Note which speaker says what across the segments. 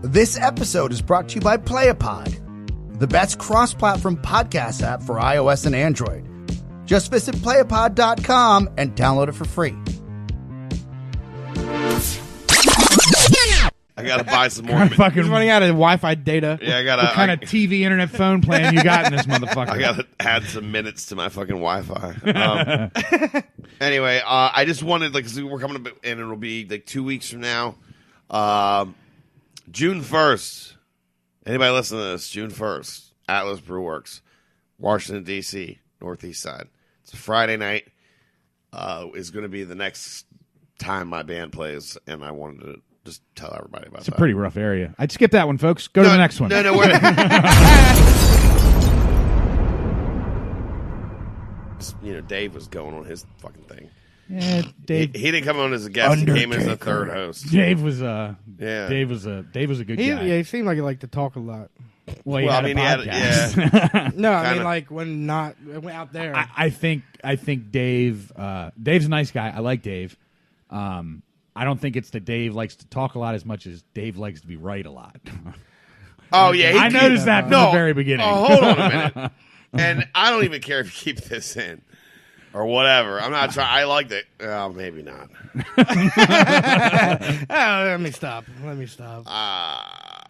Speaker 1: This episode is brought to you by Playapod, the best cross-platform podcast app for iOS and Android. Just visit playapod.com and download it for free.
Speaker 2: I gotta buy some more.
Speaker 3: He's running out of Wi-Fi data.
Speaker 2: Yeah, I gotta.
Speaker 3: What kind of TV, internet, phone plan you got in this motherfucker?
Speaker 2: I gotta add some minutes to my fucking Wi-Fi. Anyway, I just wanted, like, 'cause we're coming up, and it'll be like 2 weeks from now, June 1st. Anybody listen to this? June 1st, Atlas Brew Works, Washington D.C., Northeast Side. It's a Friday night. Is going to be the next time my band plays, and I wanted to just tell everybody about that.
Speaker 3: It's a pretty rough area. I'd skip that one, folks. Go to the next one.
Speaker 2: No, Dave was going on his fucking thing.
Speaker 3: Yeah, Dave.
Speaker 2: He didn't come on as a guest. He came as a third host.
Speaker 3: Dave was Dave was a good guy.
Speaker 4: Yeah, he seemed like he liked to talk a lot.
Speaker 3: Well, he had a podcast.
Speaker 4: No, I mean, like, when not out there.
Speaker 3: I think Dave. Dave's a nice guy. I like Dave. I don't think it's that Dave likes to talk a lot as much as Dave likes to be right a lot.
Speaker 2: Oh yeah,
Speaker 3: I noticed that from the very beginning.
Speaker 2: Oh, hold on a minute. And I don't even care if you keep this in or whatever. I'm not trying. I liked it. Oh, maybe not.
Speaker 4: Let me stop.
Speaker 2: I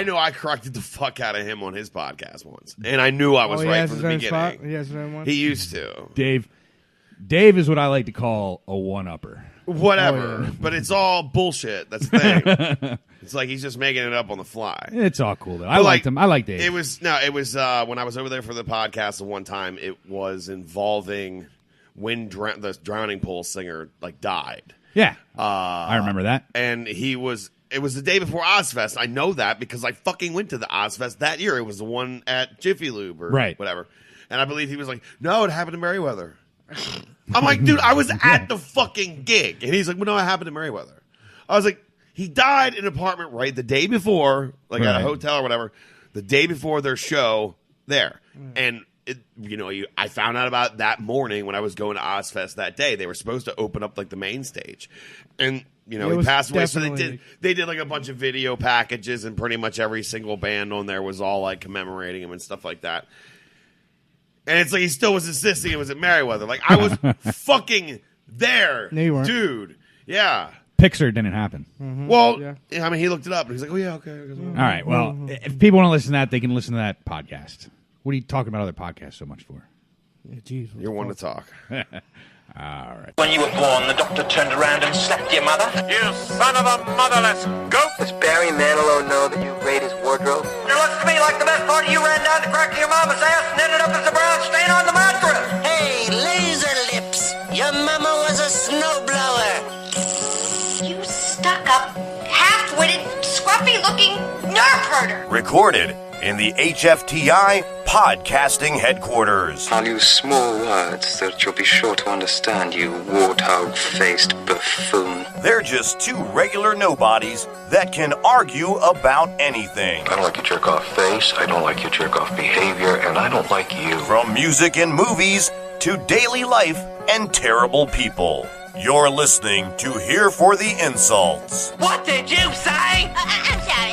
Speaker 2: know I corrected the fuck out of him on his podcast once, and I knew I was right from the beginning.
Speaker 4: He has his own one?
Speaker 2: He used to.
Speaker 3: Dave is what I like to call a one-upper.
Speaker 2: Whatever,
Speaker 4: Oh, yeah.
Speaker 2: but it's all bullshit. That's the thing. It's like he's just making it up on the fly.
Speaker 3: It's all cool though. I liked him. I like Dave.
Speaker 2: It was when I was over there for the podcast the one time. It was involving when the drowning pool singer died.
Speaker 3: Yeah, I remember that.
Speaker 2: And it was the day before Ozfest. I know that because I fucking went to the Ozfest that year. It was the one at Jiffy Lube or whatever. And I believe he was like, "No, it happened in Merriweather." I'm like, dude, I was at the fucking gig. And he's like, well, no, it happened in Merriweather. I was like, he died in an apartment the day before, at a hotel or whatever, the day before their show there. And, I found out about that morning when I was going to Ozfest that day. They were supposed to open up, the main stage. And, he passed away. So they did a bunch of video packages, and pretty much every single band on there was all, commemorating him and stuff like that. And it's like he still was insisting it was at Merriweather. I was fucking there,
Speaker 4: no, you weren't.
Speaker 2: Dude. Yeah.
Speaker 3: Pixar didn't happen.
Speaker 4: Mm-hmm.
Speaker 2: Well, yeah. I mean, he looked it up, and he's like, oh, yeah, okay.
Speaker 3: All right, well, if people want to listen to that, they can listen to that podcast. What are you talking about other podcasts so much for?
Speaker 4: Yeah, geez,
Speaker 2: you're one to talk.
Speaker 3: All right.
Speaker 5: When you were born, the doctor turned around and slapped your mother. You son of a motherless goat!
Speaker 6: Does Barry Manilow know that you raid his wardrobe?
Speaker 5: It looks to me like the best part of you ran down the crack of your mama's ass and ended up as a brown stain on the mattress.
Speaker 7: Hey, laser lips! Your mama was a snowblower.
Speaker 8: You stuck-up, half-witted, scruffy-looking nerve herder.
Speaker 9: Recorded in the HFTI podcasting headquarters.
Speaker 6: I'll use small words that you'll be sure to understand, you warthog-faced buffoon.
Speaker 9: They're just two regular nobodies that can argue about anything.
Speaker 6: I don't like your jerk-off face, I don't like your jerk-off behavior, and I don't like you.
Speaker 9: From music and movies to daily life and terrible people. You're listening to Here for the Insults.
Speaker 7: What did you say? I'm sorry.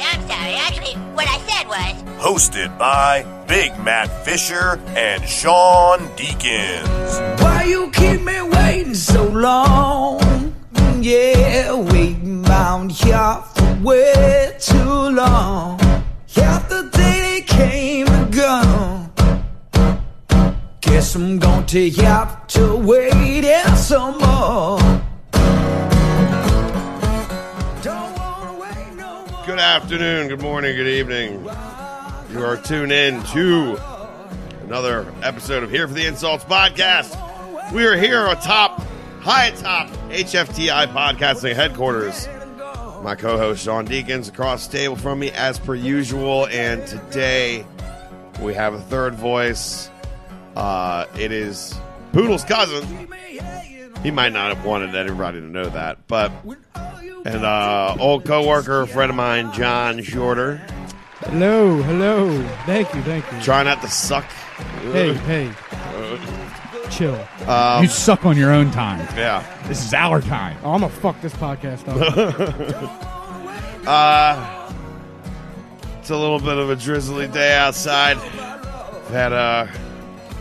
Speaker 7: Actually, what I said was...
Speaker 9: Hosted by Big Matt Fisher and Sean Deakins.
Speaker 10: Why you keep me waiting so long? Yeah, waiting round here for way too long. Yeah, the day they came and gone. Guess I'm going to have to wait some more.
Speaker 2: Good afternoon, good morning, good evening. You are tuned in to another episode of Here for the Insults podcast. We are here high atop HFTI podcasting headquarters. My co-host Sean Deakins across the table from me as per usual, and today we have a third voice. It is Poodle's cousin. He might not have wanted everybody to know that, but old co-worker, friend of mine, John Shorter.
Speaker 4: Hello. Thank you.
Speaker 2: Try not to suck.
Speaker 4: Hey. Chill.
Speaker 3: You suck on your own time.
Speaker 2: Yeah.
Speaker 3: This is our time.
Speaker 4: Oh, I'm going to fuck this podcast up.
Speaker 2: It's a little bit of a drizzly day outside. Had a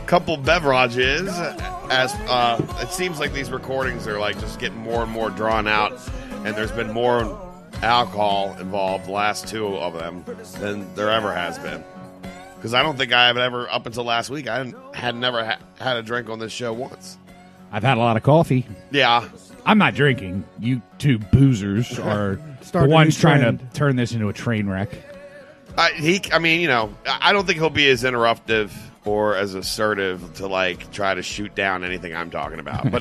Speaker 2: couple beverages. As it seems like these recordings are like just getting more and more drawn out, and there's been more alcohol involved, the last two of them, than there ever has been. Because I don't think I have ever, up until last week, had never had a drink on this show once.
Speaker 3: I've had a lot of coffee.
Speaker 2: Yeah.
Speaker 3: I'm not drinking. You two boozers are the ones trying to turn this into a train wreck.
Speaker 2: I mean, you know, I don't think he'll be as interruptive or as assertive to like try to shoot down anything I'm talking about. But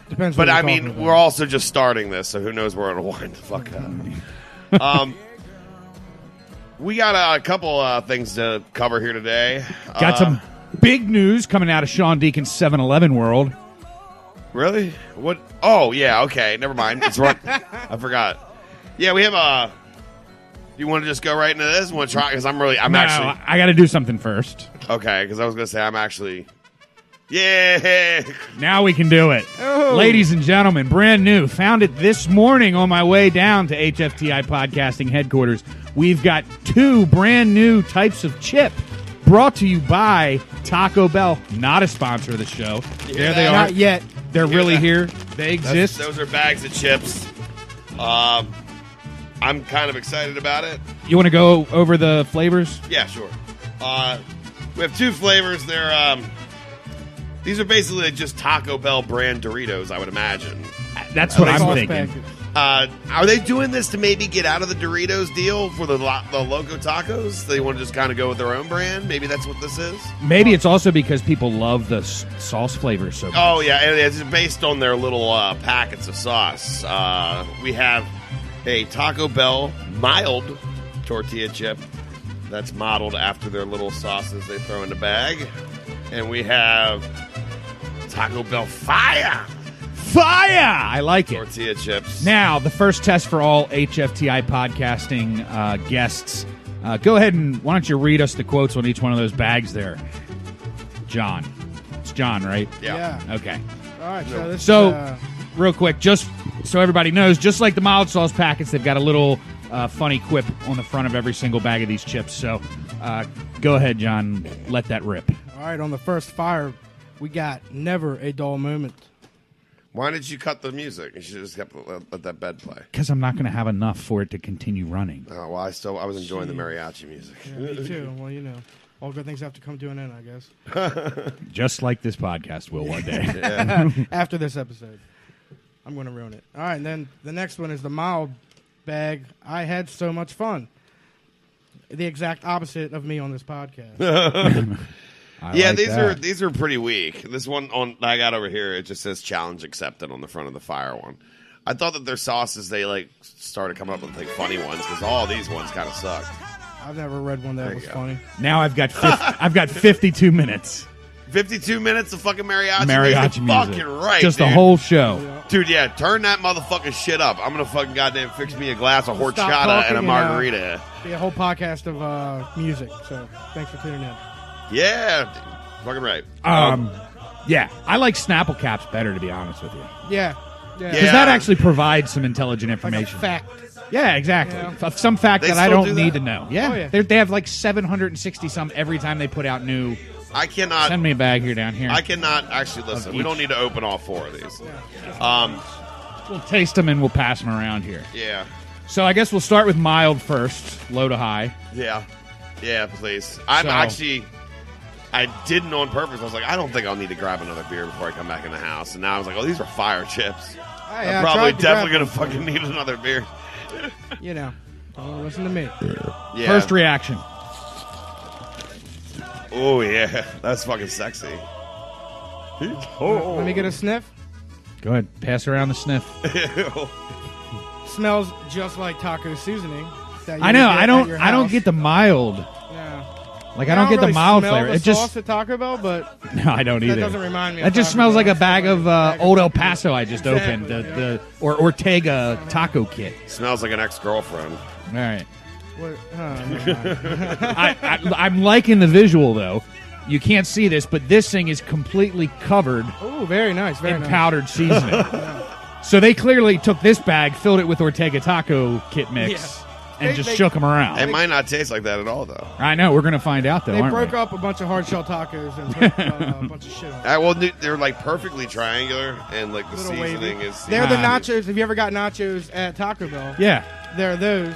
Speaker 4: Depends.
Speaker 2: But I mean, we're also just starting this, so who knows where it'll wind the fuck up. We got a couple things to cover here today.
Speaker 3: Got some big news coming out of Sean Deacon's 7-Eleven world.
Speaker 2: Really? What? Oh, yeah. Okay. Never mind. It's right. I forgot. Yeah, we have you want to just go right into this? Want to try? Because actually.
Speaker 3: I got to do something first.
Speaker 2: Okay, because I was going to say I'm actually. Yeah.
Speaker 3: Now we can do it. Oh. Ladies and gentlemen, brand new. Found it this morning on my way down to HFTI Podcasting headquarters. We've got 2 brand new types of chip brought to you by Taco Bell. Not a sponsor of the show.
Speaker 2: Yeah.
Speaker 3: There they are.
Speaker 4: Not yet.
Speaker 3: They're really here. They exist.
Speaker 2: Those are bags of chips. I'm kind of excited about it.
Speaker 3: You want to go over the flavors?
Speaker 2: Yeah, sure. We have 2 flavors. These are basically just Taco Bell brand Doritos, I would imagine.
Speaker 3: That's what I'm thinking.
Speaker 2: Are they doing this to maybe get out of the Doritos deal for the Loco Tacos? They want to just kind of go with their own brand? Maybe that's what this is?
Speaker 3: Maybe it's also because people love the sauce flavor so much.
Speaker 2: Oh, yeah. And it's based on their little packets of sauce. We have a Taco Bell mild tortilla chip that's modeled after their little sauces they throw in the bag. And we have Taco Bell Fire!
Speaker 3: I like it.
Speaker 2: Tortilla chips.
Speaker 3: Now, the first test for all HFTI podcasting guests. Go ahead and why don't you read us the quotes on each one of those bags there, John. It's John, right?
Speaker 2: Yeah.
Speaker 3: Okay.
Speaker 4: All right.
Speaker 3: So real quick, just so everybody knows, just like the mild sauce packets, they've got a little funny quip on the front of every single bag of these chips. So go ahead, John. Let that rip.
Speaker 4: All right. On the first fire, we got never a dull moment.
Speaker 2: Why did you cut the music? You should have just let that bed play.
Speaker 3: Because I'm not going to have enough for it to continue running.
Speaker 2: Oh, well, I was enjoying the mariachi music.
Speaker 4: Yeah, me too. Well, you know, all good things have to come to an end, I guess.
Speaker 3: Just like this podcast will one day.
Speaker 4: After this episode. I'm going to ruin it. All right, and then the next one is the mild bag. I had so much fun. The exact opposite of me on this podcast.
Speaker 2: These are pretty weak. This one I got over here, it just says challenge accepted on the front of the fire one. I thought that their sauces, they like started coming up with like funny ones because all these ones kind of suck.
Speaker 4: I've never read one that was funny.
Speaker 3: Now I've got 52 minutes.
Speaker 2: 52 minutes of fucking mariachi music. Fucking right,
Speaker 3: just
Speaker 2: dude.
Speaker 3: The whole show.
Speaker 2: Yeah. Dude, yeah, turn that motherfucking shit up. I'm going to fucking goddamn fix me a glass of horchata and a margarita.
Speaker 4: Be a whole podcast of music, so thanks for tuning in.
Speaker 2: Yeah, fucking right.
Speaker 3: Yeah, I like Snapple Caps better, to be honest with you.
Speaker 4: Yeah.
Speaker 3: Because that actually provides some intelligent information.
Speaker 4: Like a fact.
Speaker 3: Yeah, exactly.
Speaker 4: Yeah.
Speaker 3: Some fact that I don't need to know. Yeah.
Speaker 4: Oh, yeah.
Speaker 3: They have like 760 some every time they put out new.
Speaker 2: I cannot.
Speaker 3: Send me a bag here, down here.
Speaker 2: I cannot actually listen. We don't need to open all 4 of these.
Speaker 3: We'll taste them and we'll pass them around here.
Speaker 2: Yeah.
Speaker 3: So I guess we'll start with mild first, low to high.
Speaker 2: Yeah, please. I didn't on purpose. I was like, I don't think I'll need to grab another beer before I come back in the house. And now I was like, oh, these are fire chips. I'm probably definitely going to fucking need another beer.
Speaker 4: You know, don't listen to me.
Speaker 2: Yeah.
Speaker 3: First reaction.
Speaker 2: Oh, yeah. That's fucking sexy.
Speaker 4: Let me get a sniff.
Speaker 3: Go ahead. Pass around the sniff.
Speaker 4: Smells just like taco seasoning.
Speaker 3: I know. I don't get the mild.
Speaker 4: Yeah.
Speaker 3: Like, I don't get the mild flavor.
Speaker 4: It just at Taco Bell, but
Speaker 3: no, I don't either.
Speaker 4: That doesn't remind me.
Speaker 3: That just smells like a bag of Old El Paso I just opened. Or Ortega taco kit.
Speaker 2: Smells like an ex-girlfriend.
Speaker 3: All right. I'm liking the visual though. You can't see this, but this thing is completely covered.
Speaker 4: Oh, very nice. Very
Speaker 3: in
Speaker 4: nice.
Speaker 3: powdered seasoning. So they clearly took this bag, filled it with Ortega taco kit mix, and just shook them around.
Speaker 2: It might not taste like that at all, though.
Speaker 3: I know. We're going to find out, though,
Speaker 4: They
Speaker 3: aren't
Speaker 4: broke
Speaker 3: we?
Speaker 4: up a bunch of hard shell tacos and put a bunch of shit on it.
Speaker 2: Well, they're like perfectly triangular, and like the
Speaker 4: Little
Speaker 2: seasoning
Speaker 4: wavy.
Speaker 2: is.
Speaker 4: They're the nachos. Have you ever got nachos at Taco Bell?
Speaker 3: Yeah.
Speaker 4: They're those,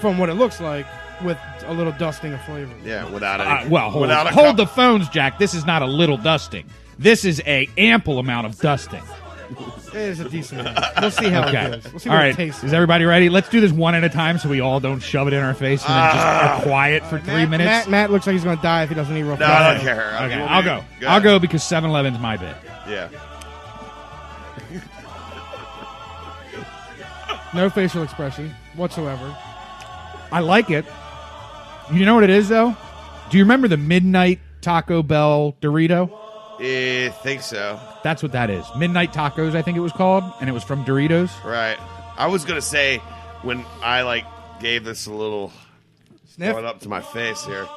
Speaker 4: from what it looks like, with a little dusting of flavor.
Speaker 2: Yeah, without any.
Speaker 3: Hold the phones, Jack. This is not a little dusting. This is a ample amount of dusting.
Speaker 4: It is a decent amount. We'll see how it goes. We'll see
Speaker 3: All
Speaker 4: what
Speaker 3: right.
Speaker 4: it tastes
Speaker 3: Is everybody ready? Let's do this one at a time so we all don't shove it in our face and then just are quiet for 3 minutes.
Speaker 4: Matt looks like he's going to die if he doesn't eat real
Speaker 2: No,
Speaker 4: fast.
Speaker 2: I don't care.
Speaker 3: Okay, I'll go. I'll go because 7-Eleven's my bit.
Speaker 2: Yeah.
Speaker 4: No facial expression whatsoever.
Speaker 3: I like it. You know what it is, though? Do you remember the Midnight Taco Bell Dorito?
Speaker 2: I think so.
Speaker 3: That's what that is. Midnight Tacos, I think it was called, and it was from Doritos.
Speaker 2: Right. I was gonna say when I gave this a little
Speaker 4: sniff
Speaker 2: up to my face here,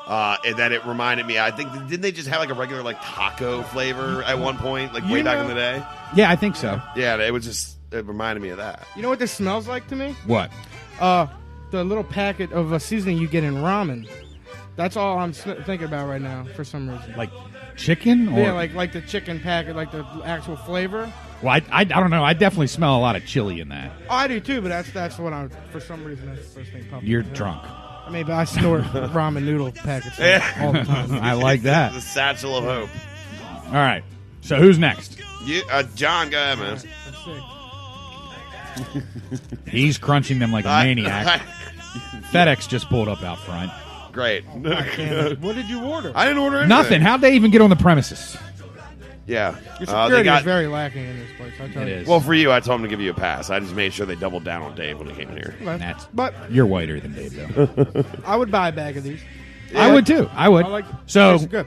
Speaker 2: and then it reminded me. I think didn't they just have a regular taco flavor at one point, way back in the day?
Speaker 3: Yeah, I think so.
Speaker 2: Yeah, it reminded me of that.
Speaker 4: You know what this smells like to me?
Speaker 3: What?
Speaker 4: The little packet of a seasoning you get in ramen. That's all I'm thinking about right now for some reason.
Speaker 3: Like chicken? Or?
Speaker 4: Yeah, like the chicken packet, like the actual flavor.
Speaker 3: Well, I don't know. I definitely smell a lot of chili in that.
Speaker 4: Oh, I do too, but that's what I'm. For some reason, that's the first thing popped.
Speaker 3: You're
Speaker 4: in my head.
Speaker 3: drunk.
Speaker 4: I mean, but I snort ramen noodle packets all the time.
Speaker 3: I like that.
Speaker 2: The satchel of hope.
Speaker 3: All right. So who's next?
Speaker 2: You, John, go ahead, man.
Speaker 3: He's crunching them like a maniac. FedEx just pulled up out front.
Speaker 2: Great.
Speaker 4: What did you order?
Speaker 2: I didn't order anything.
Speaker 3: Nothing. How'd they even get on the premises?
Speaker 2: Yeah.
Speaker 4: Your security is very lacking in this place. I tell you.
Speaker 3: is.
Speaker 2: Well, for you, I told him to give you a pass. I just made sure they doubled down on Dave when he came in here.
Speaker 4: But
Speaker 3: You're whiter than Dave, though.
Speaker 4: I would buy a bag of these.
Speaker 3: I would too. I would.
Speaker 4: I like it.
Speaker 3: So,
Speaker 4: Tastes good.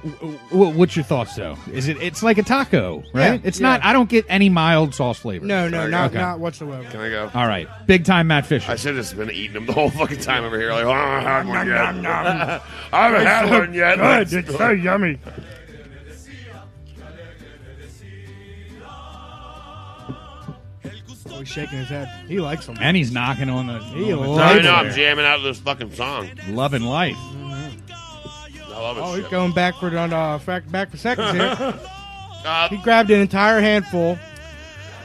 Speaker 3: what's your thoughts though? It's like a taco, right?
Speaker 4: Yeah,
Speaker 3: It's
Speaker 4: yeah.
Speaker 3: not. I don't get any mild sauce flavor.
Speaker 4: No, not
Speaker 3: Okay.
Speaker 4: not whatsoever.
Speaker 2: Can I go?
Speaker 3: All right, big time Matt Fisher.
Speaker 2: I should have just been eating them the whole fucking time over here. Like, I haven't had one yet. I haven't had one yet.
Speaker 11: Good. It's so yummy.
Speaker 4: Oh, he's shaking his head. He likes them.
Speaker 3: And he's knocking on the.
Speaker 4: He
Speaker 3: on the
Speaker 4: loves
Speaker 3: table
Speaker 2: I know. I'm
Speaker 3: there.
Speaker 2: jamming out to this fucking song.
Speaker 3: Loving life.
Speaker 2: I love it.
Speaker 4: Oh, he's
Speaker 2: shit.
Speaker 4: going backward on back for seconds here.
Speaker 2: Uh,
Speaker 4: He grabbed an entire handful.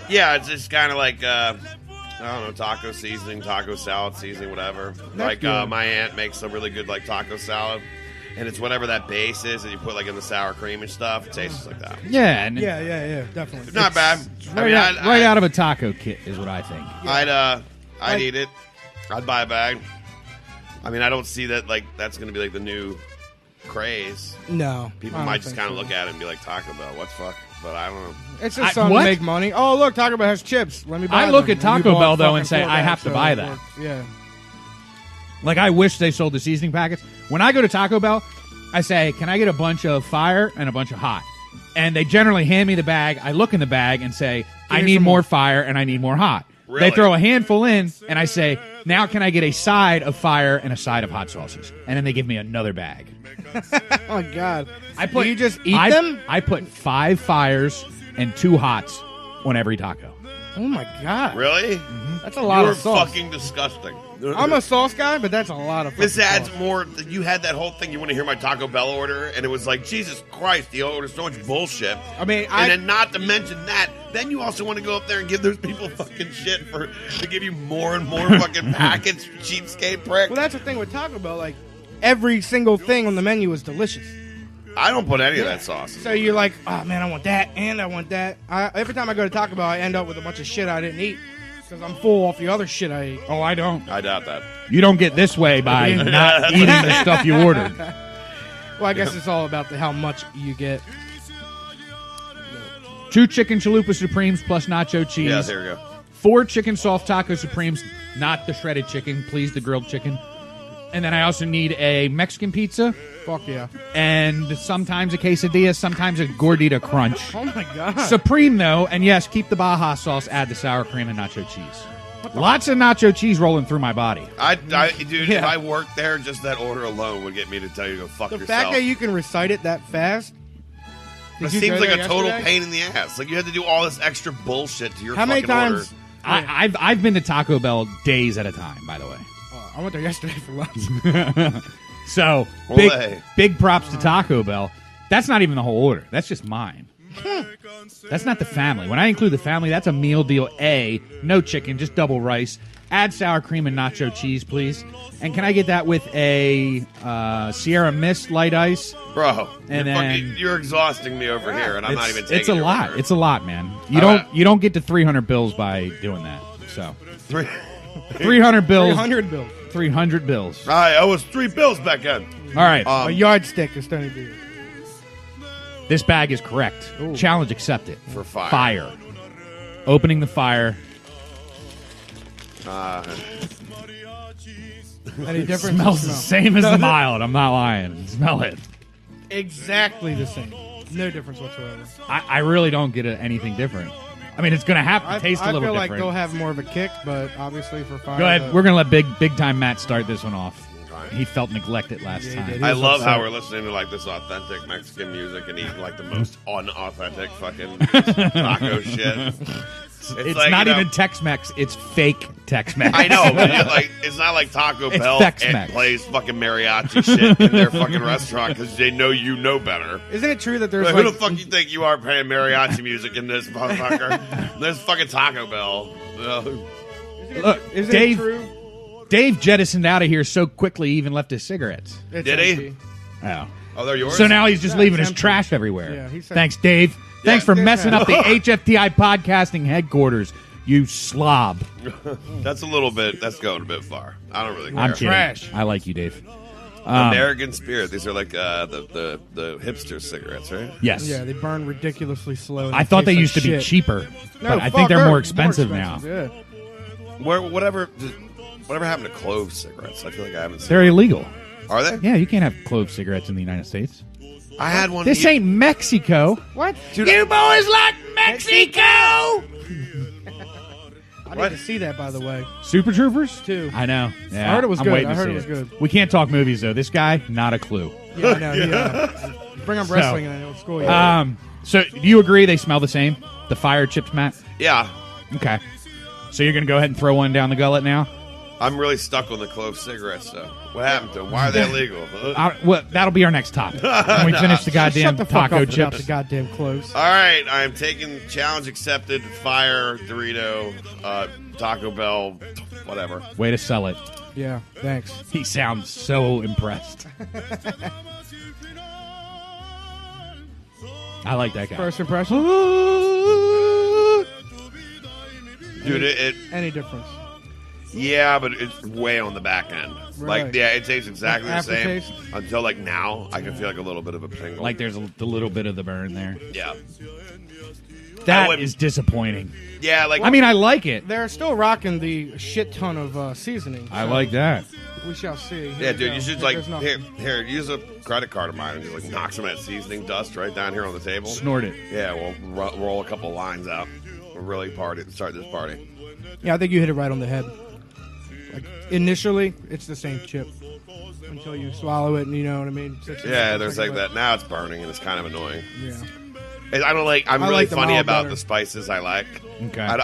Speaker 2: Yeah, it's just kind of like I don't know, taco seasoning, taco salad seasoning, whatever. Like
Speaker 4: good.
Speaker 2: my aunt makes a really good taco salad, and it's whatever that base is that you put in the sour cream and stuff. It tastes just like that.
Speaker 3: Yeah, and
Speaker 4: Yeah, definitely.
Speaker 2: It's not bad.
Speaker 3: right out of a taco kit is what I think.
Speaker 2: I'd eat it. I'd buy a bag. I mean, I don't see that that's going to be the new craze.
Speaker 4: No.
Speaker 2: People
Speaker 4: I
Speaker 2: might
Speaker 4: don't
Speaker 2: just
Speaker 4: think
Speaker 2: kind of
Speaker 4: so.
Speaker 2: look at it and be like, Taco Bell, what the fuck? But I don't know.
Speaker 4: It's just something
Speaker 3: what?
Speaker 4: to make money. Oh, look, Taco Bell has chips. Let me buy
Speaker 3: I look
Speaker 4: them.
Speaker 3: at Taco
Speaker 4: And you bought
Speaker 3: Bell, though,
Speaker 4: fucking
Speaker 3: and say,
Speaker 4: 4
Speaker 3: I have
Speaker 4: bags,
Speaker 3: to
Speaker 4: so
Speaker 3: buy
Speaker 4: it
Speaker 3: that.
Speaker 4: works. Yeah.
Speaker 3: Like, I wish they sold the seasoning packets. When I go to Taco Bell, I say, can I get a bunch of fire and a bunch of hot? And they generally hand me the bag. I look in the bag and say, I need more fire and I need more hot.
Speaker 2: Really?
Speaker 3: They throw a handful in, and I say, now can I get a side of fire and a side of hot sauces? And then they give me another bag.
Speaker 4: Oh, my God.
Speaker 3: Do
Speaker 4: you just eat them?
Speaker 3: I put 5 fires and 2 hots on every taco.
Speaker 4: Oh, my God.
Speaker 2: Really?
Speaker 4: That's a lot
Speaker 2: You're
Speaker 4: of sauce.
Speaker 2: fucking disgusting.
Speaker 4: I'm a sauce guy, but that's a lot of
Speaker 2: This
Speaker 4: fucking
Speaker 2: adds
Speaker 4: sauce.
Speaker 2: more. You had that whole thing. You want to hear my Taco Bell order, and it was like, Jesus Christ, you order so much bullshit.
Speaker 4: I mean,
Speaker 2: and then not to mention that, then you also want to go up there and give those people fucking shit to give you more and more fucking packets, cheapskate prick.
Speaker 4: Well, that's the thing with Taco Bell. Like, every single thing on the menu is delicious.
Speaker 2: I don't put any of that sauce.
Speaker 4: So you're like, oh, man, I want that, and I want that. Every time I go to Taco Bell, I end up with a bunch of shit I didn't eat because I'm full off the other shit I ate.
Speaker 3: Oh, I don't.
Speaker 2: I doubt that.
Speaker 3: You don't get this way by not eating the stuff you ordered.
Speaker 4: Well, I guess it's all about how much you get.
Speaker 3: 2 chicken chalupa supremes plus nacho cheese.
Speaker 2: Yeah, there we go.
Speaker 3: 4 chicken soft taco supremes, not the shredded chicken, please, the grilled chicken. And then I also need a Mexican pizza.
Speaker 4: Fuck yeah.
Speaker 3: And sometimes a quesadilla, sometimes a gordita crunch.
Speaker 4: Oh, my God.
Speaker 3: Supreme, though, and yes, keep the Baja sauce, add the sour cream and nacho cheese. Lots of nacho cheese rolling through my body.
Speaker 2: Dude, if I worked there, just that order alone would get me to tell you to go fuck
Speaker 4: The
Speaker 2: yourself.
Speaker 4: fact that you can recite it that fast,
Speaker 2: It seems like a total pain in the ass. Like you had to do all this extra bullshit to your
Speaker 4: How many
Speaker 2: fucking order.
Speaker 4: times?
Speaker 3: I've been to Taco Bell days at a time, by the way.
Speaker 4: I went there yesterday for lunch.
Speaker 3: So big props to Taco Bell. That's not even the whole order. That's just mine. That's not the family. When I include the family, that's a meal deal A. No chicken, just double rice. Add sour cream and nacho cheese, please. And can I get that with a Sierra Mist light ice?
Speaker 2: Bro,
Speaker 3: and
Speaker 2: you're exhausting me over here, and I'm not even taking
Speaker 3: it's a lot. It's a lot, man. You don't get to 300 bills by doing that. So 300 bills.
Speaker 4: 300 bills.
Speaker 3: 300 bills.
Speaker 2: All right, I was 3 bills back then.
Speaker 3: All right.
Speaker 4: A yardstick is Tony B.
Speaker 3: This bag is correct.
Speaker 4: Ooh.
Speaker 3: Challenge accepted.
Speaker 2: For fire.
Speaker 3: Fire. Opening the fire.
Speaker 4: Any difference?
Speaker 3: It smells the same as the mild. I'm not lying. Smell it.
Speaker 4: Exactly the same. No difference whatsoever.
Speaker 3: I really don't get anything different. I mean, it's going to have to taste a little different.
Speaker 4: I feel like they'll have more of a kick, but obviously for fire.
Speaker 3: Go ahead. We're going to let big time Matt start this one off. He felt neglected last time.
Speaker 2: I love how we're listening to like this authentic Mexican music and eating like the most unauthentic fucking taco shit.
Speaker 3: It's
Speaker 2: like,
Speaker 3: not even Tex-Mex. It's fake Tex-Mex.
Speaker 2: I know, but it's not like Taco Bell and plays fucking mariachi shit in their fucking restaurant because they know you know better.
Speaker 4: Isn't it true that there's
Speaker 2: who the fuck you think you are playing mariachi music in this motherfucker? There's fucking Taco Bell.
Speaker 3: Look,
Speaker 4: isn't it true?
Speaker 3: Dave jettisoned out of here so quickly he even left his cigarettes.
Speaker 2: Did he?
Speaker 3: Oh.
Speaker 2: Oh, they're yours?
Speaker 3: So now he's just leaving his trash everywhere.
Speaker 4: Yeah,
Speaker 3: Thanks, Dave. Thanks for messing up the HFTI podcasting headquarters, you slob.
Speaker 2: That's that's going a bit far. I don't really care.
Speaker 3: I'm kidding. I like you, Dave.
Speaker 2: American Spirit. These are like the hipster cigarettes, right?
Speaker 3: Yes.
Speaker 4: Yeah, they burn ridiculously slow.
Speaker 3: I thought they used to be cheaper, but I think they're more expensive now.
Speaker 4: Yeah.
Speaker 2: Whatever happened to clove cigarettes? I feel like I haven't seen
Speaker 3: They're illegal.
Speaker 2: Are they?
Speaker 3: Yeah, you can't have clove cigarettes in the United States.
Speaker 2: I had one.
Speaker 3: This ain't Mexico.
Speaker 4: What?
Speaker 3: Dude, you boys like Mexico?
Speaker 4: I need to see that, by the way.
Speaker 3: Super Troopers?
Speaker 4: 2.
Speaker 3: I know. Yeah,
Speaker 4: I heard it was
Speaker 3: I'm
Speaker 4: good.
Speaker 3: waiting
Speaker 4: I
Speaker 3: to
Speaker 4: heard
Speaker 3: see
Speaker 4: it was good.
Speaker 3: We can't talk movies, though. This guy, not a clue.
Speaker 4: Yeah, I know. Bring up wrestling and then it'll school you.
Speaker 3: So do you agree they smell the same? The fire chips, Matt?
Speaker 2: Yeah.
Speaker 3: Okay. So you're going to go ahead and throw one down the gullet now?
Speaker 2: I'm really stuck on the clove cigarettes, though. What happened to them? Why are they illegal?
Speaker 3: Well, that'll be our next topic when we finish the goddamn
Speaker 4: Shut the fuck
Speaker 3: taco
Speaker 4: up about
Speaker 3: chips.
Speaker 4: the goddamn cloves.
Speaker 2: All right, I am taking challenge accepted. Fire Dorito, Taco Bell, whatever.
Speaker 3: Way to sell it.
Speaker 4: Yeah, thanks.
Speaker 3: He sounds so impressed. I like that guy.
Speaker 4: First impression?
Speaker 2: Dude,
Speaker 4: any difference?
Speaker 2: Yeah, but it's way on the back end.
Speaker 4: Right.
Speaker 2: Like, yeah, it tastes exactly the same
Speaker 4: aftertaste?
Speaker 2: until like now. I can feel like a little bit of a tingle.
Speaker 3: Like there's a little bit of the burn there.
Speaker 2: Yeah.
Speaker 3: That is disappointing.
Speaker 2: Yeah, like
Speaker 3: I mean, I like it.
Speaker 4: They're still rocking the shit ton of seasoning.
Speaker 3: I like that.
Speaker 4: We shall see.
Speaker 2: Yeah, dude, you should like
Speaker 4: There's nothing.
Speaker 2: here, use a credit card of mine and just like knock some of that seasoning dust right down here on the table.
Speaker 3: Snort it.
Speaker 2: Yeah, we'll roll a couple lines out. We'll really start this party.
Speaker 4: Yeah, I think you hit it right on the head. Like initially, it's the same chip until you swallow it, and you know what I mean.
Speaker 2: Yeah, there's like that. Now it's burning and it's kind of annoying.
Speaker 4: Yeah.
Speaker 2: I don't like. I'm
Speaker 4: I
Speaker 2: really
Speaker 4: like the
Speaker 2: funny
Speaker 4: mild
Speaker 2: about
Speaker 4: better.
Speaker 2: the spices I like.
Speaker 3: Okay.
Speaker 2: I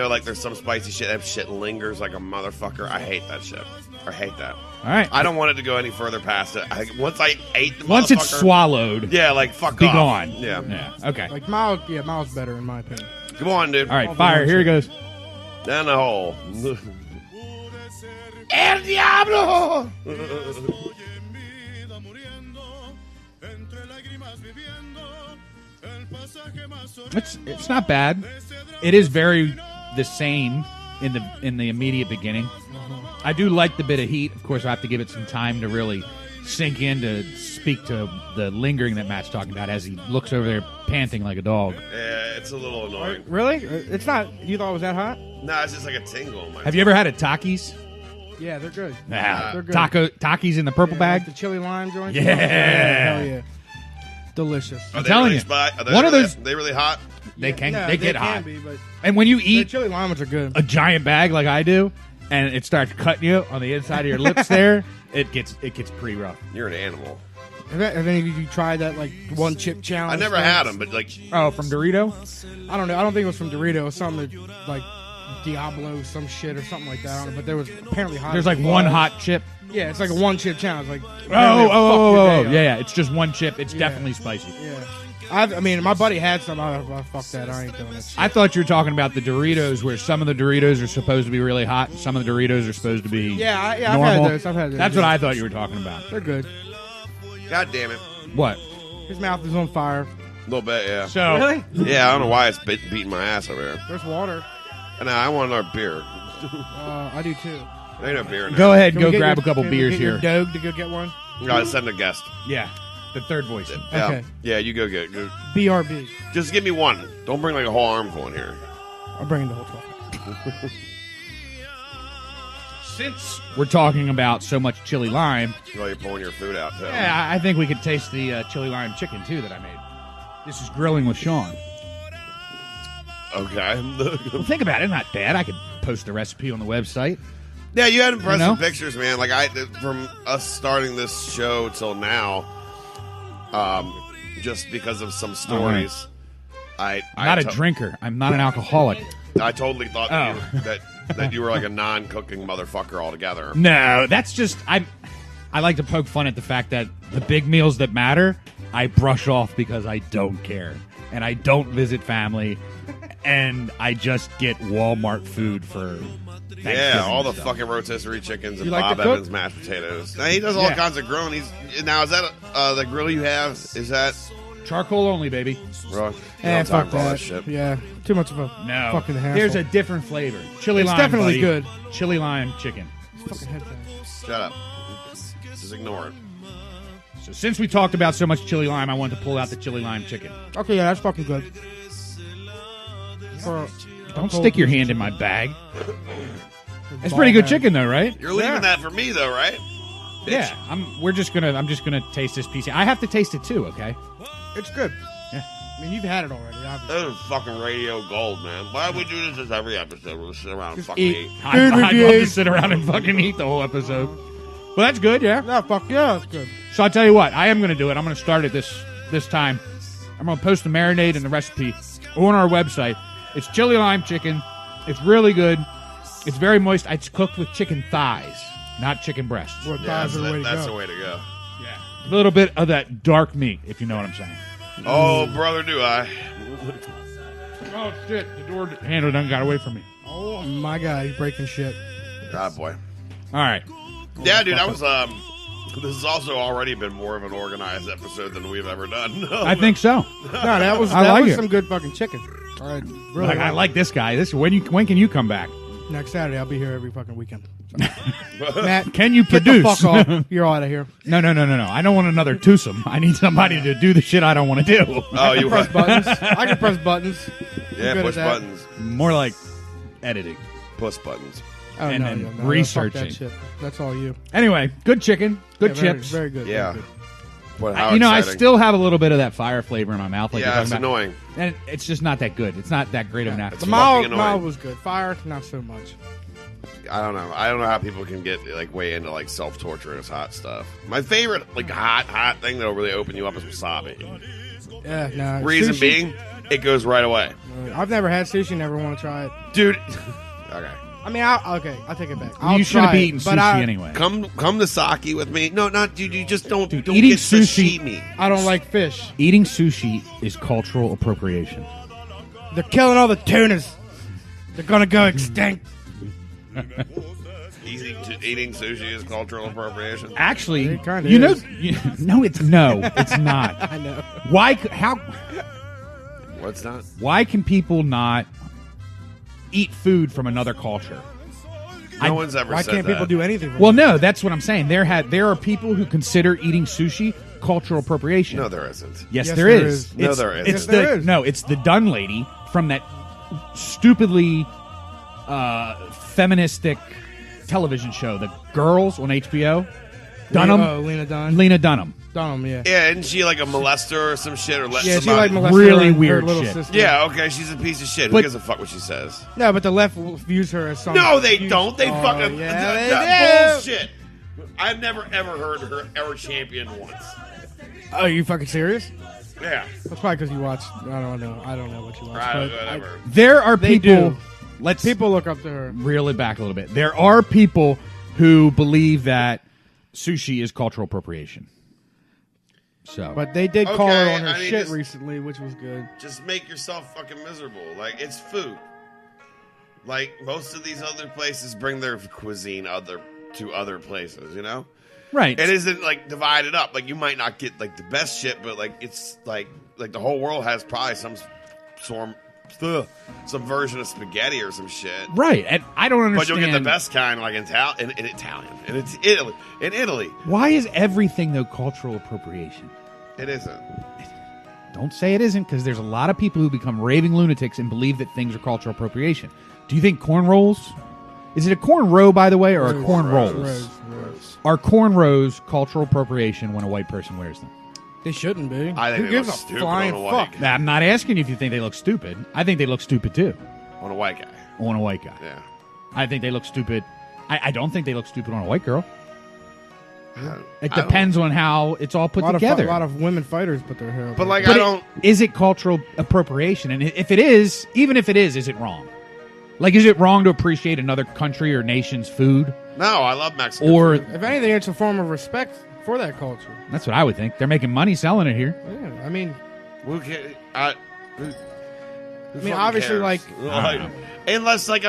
Speaker 2: like there's some spicy shit. That shit lingers like a motherfucker. I hate that shit. I hate that.
Speaker 3: All right.
Speaker 2: I don't want it to go any further past it. Once I ate the
Speaker 3: Once it's
Speaker 2: motherfucker-
Speaker 3: swallowed,
Speaker 2: yeah, like fuck
Speaker 3: be
Speaker 2: off.
Speaker 3: gone.
Speaker 2: Yeah.
Speaker 3: Yeah. Okay.
Speaker 4: Like mild's better in my opinion.
Speaker 2: Come on, dude.
Speaker 3: All right. Fire. Here he goes.
Speaker 2: Down the hole.
Speaker 3: El Diablo. It's not bad. It is very the same in the immediate beginning. I do like the bit of heat. Of course, I have to give it some time to really sink in to speak to the lingering that Matt's talking about as he looks over there panting like a dog.
Speaker 2: Yeah, it's a little annoying.
Speaker 4: Really? It's not. You thought it was that hot?
Speaker 2: No, it's just like a tingle. In my
Speaker 3: Have you ever had a Takis?
Speaker 4: Yeah, they're good.
Speaker 3: Nah.
Speaker 4: They're good.
Speaker 3: Takis in the purple bag?
Speaker 4: Like the chili lime joint.
Speaker 3: Yeah.
Speaker 4: Hell yeah. Delicious.
Speaker 2: Are they
Speaker 3: telling
Speaker 2: really
Speaker 3: you.
Speaker 2: Are they
Speaker 3: One of
Speaker 2: really-
Speaker 3: those-
Speaker 2: They really hot.
Speaker 3: They can
Speaker 4: No,
Speaker 3: they get
Speaker 4: can
Speaker 3: hot.
Speaker 4: be, but
Speaker 3: And when you
Speaker 4: the
Speaker 3: eat
Speaker 4: chili lime ones are good.
Speaker 3: a giant bag like I do, and it starts cutting you on the inside of your lips there, it gets pretty rough.
Speaker 2: You're an animal.
Speaker 4: Have any of you tried that like one chip challenge?
Speaker 2: I never had them, but like,
Speaker 3: Oh, from Dorito?
Speaker 4: I don't know. I don't think it was from Dorito. It was something like Diablo, some shit or something like that. I don't know, but there was apparently hot.
Speaker 3: There's like one hot chip.
Speaker 4: Yeah, it's like a one chip challenge. Like
Speaker 3: Yeah. It's just one chip. It's definitely spicy.
Speaker 4: Yeah. I mean, my buddy had some. Fuck that. I ain't doing that shit.
Speaker 3: I thought you were talking about the Doritos, where some of the Doritos are supposed to be really hot, and some of the Doritos are supposed to be
Speaker 4: I've
Speaker 3: normal.
Speaker 4: had those.
Speaker 3: That's what I thought you were talking about.
Speaker 4: They're good.
Speaker 2: God damn it.
Speaker 3: What?
Speaker 4: His mouth is on fire.
Speaker 2: A little bit, yeah.
Speaker 3: So
Speaker 4: Really?
Speaker 2: Yeah, I don't know why it's beating my ass over here.
Speaker 4: There's water.
Speaker 2: And I want another beer.
Speaker 4: I do too.
Speaker 2: There ain't no beer now.
Speaker 3: go ahead,
Speaker 4: Can
Speaker 3: go
Speaker 4: we get
Speaker 3: grab
Speaker 4: your-
Speaker 3: a couple
Speaker 4: can we
Speaker 3: beers
Speaker 4: get your
Speaker 3: here.
Speaker 4: Doug to go get one.
Speaker 2: No, send a guest.
Speaker 3: Yeah, the third voice.
Speaker 2: Yeah.
Speaker 4: Okay.
Speaker 2: Yeah, you go get it.
Speaker 4: BRB.
Speaker 2: Just give me one. Don't bring like a whole armful in here.
Speaker 4: I'll bring in the whole 12.
Speaker 3: Since we're talking about so much chili lime,
Speaker 2: While you're pulling your food out, too.
Speaker 3: yeah, I think we could taste the chili lime chicken too that I made. This is Grilling with Sean.
Speaker 2: Okay.
Speaker 3: Well, think about it, not bad. I could post the recipe on the website.
Speaker 2: Yeah, you had impressive
Speaker 3: You know?
Speaker 2: pictures, man. Like from us starting this show till now, just because of some stories.
Speaker 3: I'm not a drinker. I'm not an alcoholic.
Speaker 2: I totally thought that you were like a non-cooking motherfucker altogether.
Speaker 3: No, that's just I like to poke fun at the fact that the big meals that matter, I brush off because I don't care. And I don't visit family, and I just get Walmart food for Thanksgiving.
Speaker 2: Yeah, all the
Speaker 3: stuff.
Speaker 2: fucking rotisserie chickens and
Speaker 4: You like
Speaker 2: Bob
Speaker 4: to cook?
Speaker 2: Evans mashed potatoes. Now, he does all
Speaker 3: Yeah.
Speaker 2: kinds of grilling. Now, is that the grill you have? Is that
Speaker 3: Charcoal only, baby.
Speaker 2: bro?
Speaker 4: Fuck
Speaker 2: for all
Speaker 4: that.
Speaker 2: shit.
Speaker 4: Yeah, too much of a
Speaker 3: No,
Speaker 4: fucking hassle.
Speaker 3: there's a different flavor. Chili
Speaker 4: It's
Speaker 3: lime,
Speaker 4: definitely
Speaker 3: buddy.
Speaker 4: good.
Speaker 3: Chili lime chicken.
Speaker 4: fucking headphones.
Speaker 2: Shut up. Just ignore it.
Speaker 3: So since we talked about so much chili lime, I want to pull out the chili lime chicken.
Speaker 4: Okay, yeah, that's fucking good.
Speaker 3: Don't stick your hand in my bag. It's pretty good chicken, though, right?
Speaker 2: You're leaving that for me, though, right? Bitch.
Speaker 3: Yeah, I'm just gonna taste this piece. I have to taste it too, okay?
Speaker 4: It's good.
Speaker 3: Yeah.
Speaker 4: I mean, you've had it already, obviously.
Speaker 2: That is fucking radio gold, man. Why would we do this every episode? We'll sit around and
Speaker 4: Just
Speaker 2: fucking
Speaker 4: eat.
Speaker 2: eat.
Speaker 3: I'd love to sit around and fucking eat the whole episode. Well, that's good, yeah.
Speaker 4: No, fuck yeah, that's good.
Speaker 3: So I'll tell you what, I am gonna do it. I'm gonna start it this time. I'm gonna post the marinade and the recipe on our website. It's chili lime chicken. It's really good. It's very moist. It's cooked with chicken thighs, not chicken breasts.
Speaker 4: Well,
Speaker 2: Yeah,
Speaker 4: thighs are the way to
Speaker 2: that's
Speaker 4: go.
Speaker 2: the way to go.
Speaker 3: Yeah, a little bit of that dark meat, if you know what I'm saying.
Speaker 2: Oh, brother, do I.
Speaker 3: Oh shit! The door handle done got away from me.
Speaker 4: Oh my god, he's breaking shit.
Speaker 2: God, boy.
Speaker 3: All right.
Speaker 2: Yeah, dude, I was, this has also already been more of an organized episode than we've ever done.
Speaker 3: I think so.
Speaker 4: No, that was
Speaker 3: I like it.
Speaker 4: some good fucking chicken. All right, really.
Speaker 3: I like this guy. When can you come back?
Speaker 4: Next Saturday, I'll be here every fucking weekend. Matt,
Speaker 3: Can you
Speaker 4: get the
Speaker 3: produce?
Speaker 4: fuck off. You're out of here.
Speaker 3: No. I don't want another twosome. I need somebody to do the shit I don't want to do.
Speaker 2: Oh, you
Speaker 4: Press buttons. I can press buttons.
Speaker 2: Yeah,
Speaker 4: I'm good
Speaker 2: push
Speaker 4: at that.
Speaker 2: buttons.
Speaker 3: More like editing.
Speaker 2: Push buttons.
Speaker 4: Oh,
Speaker 3: And
Speaker 4: no,
Speaker 3: then
Speaker 4: no, no, fuck
Speaker 3: researching.
Speaker 4: that shit. That's all you.
Speaker 3: Anyway, good chicken, good
Speaker 4: Yeah, very-
Speaker 3: chips.
Speaker 4: Very good.
Speaker 2: Yeah.
Speaker 4: Very good.
Speaker 2: What, how
Speaker 3: I
Speaker 2: exciting.
Speaker 3: still have a little bit of that fire flavor in my mouth. Like you're
Speaker 2: Yeah, it's
Speaker 3: talking about.
Speaker 2: annoying.
Speaker 3: And it's just not that good. It's not that great of an
Speaker 2: It's
Speaker 4: The
Speaker 3: appetite.
Speaker 4: mild,
Speaker 2: fucking
Speaker 4: mild
Speaker 2: annoying.
Speaker 4: was good. Fire, not so much.
Speaker 2: I don't know. I don't know how people can get like way into like self-torture as hot stuff. My favorite like hot thing that'll really open you up is wasabi.
Speaker 4: Yeah, no.
Speaker 2: Reason
Speaker 4: sushi?
Speaker 2: being, it goes right away.
Speaker 4: I've never had sushi. Never want to try it.
Speaker 2: Dude. Okay.
Speaker 4: I mean, I'll take it back.
Speaker 3: You
Speaker 4: I'll
Speaker 3: shouldn't
Speaker 4: try
Speaker 3: be
Speaker 4: it,
Speaker 3: eating
Speaker 4: but
Speaker 3: sushi anyway.
Speaker 2: Come to Saki with me. No, not dude. You just don't. Don't
Speaker 3: eating
Speaker 2: get
Speaker 3: sushi-
Speaker 2: sashimi.
Speaker 4: I don't like fish.
Speaker 3: Eating sushi is cultural appropriation.
Speaker 4: They're killing all the tunas. They're gonna go extinct.
Speaker 2: Eating sushi is cultural appropriation.
Speaker 3: Actually,
Speaker 4: It kinda
Speaker 3: you know,
Speaker 4: is.
Speaker 3: no, it's not.
Speaker 4: I know.
Speaker 2: What's that?
Speaker 3: Why can people not eat food from another culture?
Speaker 2: No one's ever
Speaker 4: Why
Speaker 2: said
Speaker 4: can't
Speaker 2: that.
Speaker 4: people do anything? For
Speaker 3: Well,
Speaker 4: them?
Speaker 3: no, that's what I'm saying. There are people who consider eating sushi cultural appropriation.
Speaker 2: No, there isn't.
Speaker 3: Yes,
Speaker 4: Yes,
Speaker 3: there
Speaker 4: there
Speaker 3: is.
Speaker 4: is.
Speaker 2: No,
Speaker 3: It's-
Speaker 2: there isn't.
Speaker 3: It's
Speaker 4: Yes, there is.
Speaker 3: No, it's the Dunn lady from that stupidly feministic television show, The Girls on HBO. Dunham,
Speaker 4: Lena Dunn.
Speaker 3: Lena Dunham.
Speaker 4: Dunham, yeah.
Speaker 2: Yeah, isn't she like a molester or some shit or let
Speaker 4: Yeah, she
Speaker 2: somebody?
Speaker 4: like molested
Speaker 3: Really
Speaker 4: her
Speaker 3: weird
Speaker 4: little
Speaker 3: shit.
Speaker 4: sister.
Speaker 2: Yeah, okay, she's a piece of shit. Who
Speaker 3: But-
Speaker 2: gives a fuck what she says?
Speaker 4: No, but the left views her as some.
Speaker 2: No, they don't. They
Speaker 4: Oh,
Speaker 2: fucking
Speaker 4: yeah, they
Speaker 2: that
Speaker 4: do.
Speaker 2: bullshit. I've never ever heard her ever champion once.
Speaker 4: Oh, are you fucking serious?
Speaker 2: Yeah.
Speaker 4: That's probably because you watch. I don't know what you watch.
Speaker 2: Right,
Speaker 4: but
Speaker 2: whatever.
Speaker 3: There are people.
Speaker 4: People look up to her.
Speaker 3: Reel it back a little bit. There are people who believe that sushi is cultural appropriation. So,
Speaker 4: But they did call her on her
Speaker 2: I mean,
Speaker 4: shit
Speaker 2: just-
Speaker 4: recently, which was good.
Speaker 2: Just make yourself fucking miserable. Like, it's food. Like, most of these other places bring their cuisine to other places, you know?
Speaker 3: right.
Speaker 2: It isn't, like, divided up. Like, you might not get, like, the best shit, but, like, it's, like the whole world has probably some version of spaghetti or some shit.
Speaker 3: Right, and I don't understand.
Speaker 2: But you'll get the best kind, like, in Italian. And it's Italy. In Italy.
Speaker 3: Why is everything, though, cultural appropriation?
Speaker 2: It isn't.
Speaker 3: Don't say it isn't, because there's a lot of people who become raving lunatics and believe that things are cultural appropriation. Do you think corn rolls? Is it a corn row, by the way, or a corn rolls?
Speaker 4: Rose.
Speaker 3: Are corn rows cultural appropriation when a white person wears them?
Speaker 4: They shouldn't be.
Speaker 2: I think
Speaker 4: Who
Speaker 2: they
Speaker 4: gives
Speaker 2: look
Speaker 4: a
Speaker 2: stupid
Speaker 4: flying
Speaker 2: on a white
Speaker 4: fuck?
Speaker 2: guy.
Speaker 3: I'm not asking you if you think they look stupid. I think they look stupid, too,
Speaker 2: On a white guy.
Speaker 3: on a white guy.
Speaker 2: Yeah.
Speaker 3: I think they look stupid. I don't think they look stupid on a white girl. It
Speaker 2: I don't-
Speaker 3: depends on how it's all put together.
Speaker 4: A lot of women fighters put their hair up.
Speaker 2: But, like,
Speaker 3: But
Speaker 2: I don't...
Speaker 3: is it cultural appropriation? And if it is, even if it is it wrong? Like, is it wrong to appreciate another country or nation's food?
Speaker 2: No, I love Mexican
Speaker 3: Or
Speaker 2: food.
Speaker 4: if anything, it's a form of respect for that culture.
Speaker 3: that's what I would think. They're making money selling it here.
Speaker 4: Yeah, I mean,
Speaker 2: Who fucking
Speaker 4: obviously,
Speaker 2: cares?
Speaker 3: I don't know.
Speaker 2: Unless, like,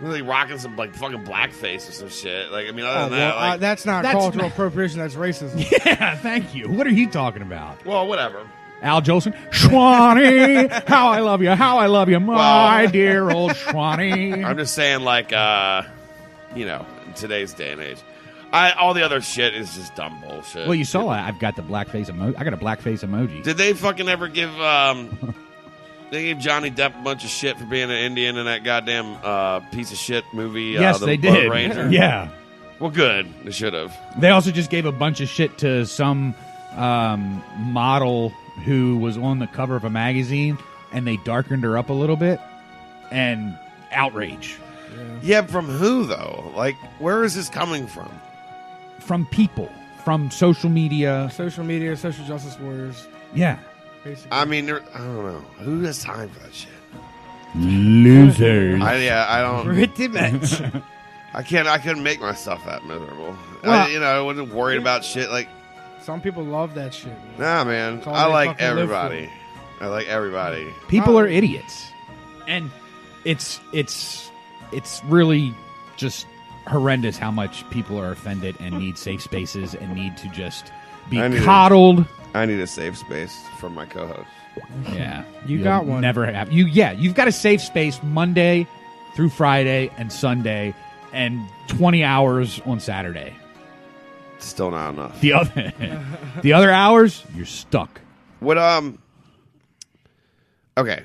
Speaker 2: really rocking some, like, fucking blackface or some shit. Like, I mean, other than that, like,
Speaker 4: that's not
Speaker 3: That's
Speaker 4: cultural
Speaker 3: not-
Speaker 4: appropriation. That's racism.
Speaker 3: Yeah, thank you. What are you talking about?
Speaker 2: well, whatever.
Speaker 3: Al Jolson? Schwanny, how I love you, my
Speaker 2: Well-
Speaker 3: dear old Schwanny.
Speaker 2: I'm just saying, like, in today's day and age. All the other shit is just dumb bullshit.
Speaker 3: Well, you saw that. I've got the blackface emoji. I got a blackface emoji.
Speaker 2: Did they fucking ever give, they gave Johnny Depp a bunch of shit for being an Indian in that goddamn piece of shit movie?
Speaker 3: Yes,
Speaker 2: The
Speaker 3: they
Speaker 2: Lone
Speaker 3: did.
Speaker 2: Ranger?
Speaker 3: Yeah.
Speaker 2: Well, good. They should have.
Speaker 3: They also just gave a bunch of shit to some model who was on the cover of a magazine, and they darkened her up a little bit, and outrage.
Speaker 2: Yeah, from who, though? Like, where is this coming from?
Speaker 3: From people. From social media.
Speaker 4: Social media, social justice warriors.
Speaker 3: Yeah.
Speaker 4: Basically.
Speaker 2: I mean, I don't know. Who has time for that shit?
Speaker 3: Losers.
Speaker 2: I don't.
Speaker 4: Pretty much.
Speaker 2: I couldn't make myself that miserable.
Speaker 3: Well-
Speaker 2: I wasn't worried about shit. Like,
Speaker 4: Some people love that shit. Man.
Speaker 2: nah, man.
Speaker 4: It's all
Speaker 2: I
Speaker 4: they
Speaker 2: like
Speaker 4: fucking live
Speaker 2: everybody. I like everybody.
Speaker 3: People are idiots. And it's really just horrendous how much people are offended and need safe spaces and need to just be coddled.
Speaker 2: I need a safe space from my co-host.
Speaker 3: Yeah.
Speaker 4: You
Speaker 3: You'll
Speaker 4: got one.
Speaker 3: Never have. You've got a safe space Monday through Friday and Sunday and 20 hours on Saturday.
Speaker 2: Still not enough.
Speaker 3: The other hours, you're stuck.
Speaker 2: What okay.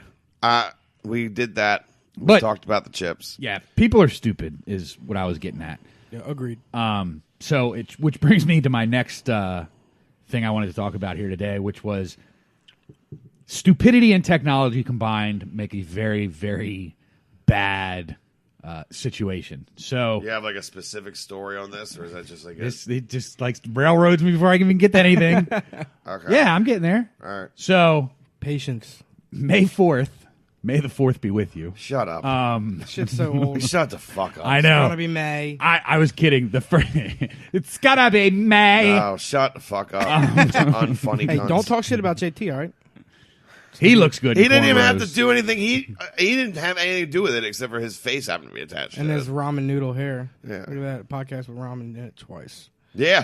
Speaker 2: We did that. We
Speaker 3: But-
Speaker 2: talked about the chips.
Speaker 3: Yeah, people are stupid is what I was getting at.
Speaker 4: Yeah, agreed.
Speaker 3: So which brings me to my next thing I wanted to talk about here today, which was stupidity and technology combined make a very, very bad situation. So
Speaker 2: You have like a specific story on this, or is that just like
Speaker 3: it just like railroads me before I can even get to anything.
Speaker 2: Okay.
Speaker 3: Yeah, I'm getting there.
Speaker 2: All right.
Speaker 3: So
Speaker 4: Patience.
Speaker 3: May 4th, May the 4th be with you.
Speaker 2: Shut up.
Speaker 4: Shit's so old.
Speaker 2: Shut the fuck up.
Speaker 3: I know.
Speaker 4: It's gonna be May.
Speaker 3: I was kidding. The first, it's gotta be May.
Speaker 2: No, shut the fuck up. Unfunny.
Speaker 4: Hey,
Speaker 2: cunts.
Speaker 4: don't talk shit about JT, all right?
Speaker 3: He looks good.
Speaker 2: He
Speaker 3: in
Speaker 2: didn't even have to
Speaker 3: cornrows.
Speaker 2: do anything. He didn't have anything to do with it except for his face happened to be attached.
Speaker 4: And
Speaker 2: to
Speaker 4: his
Speaker 2: it.
Speaker 4: ramen noodle hair.
Speaker 2: Yeah.
Speaker 4: Look at that podcast with ramen in it twice.
Speaker 2: Yeah.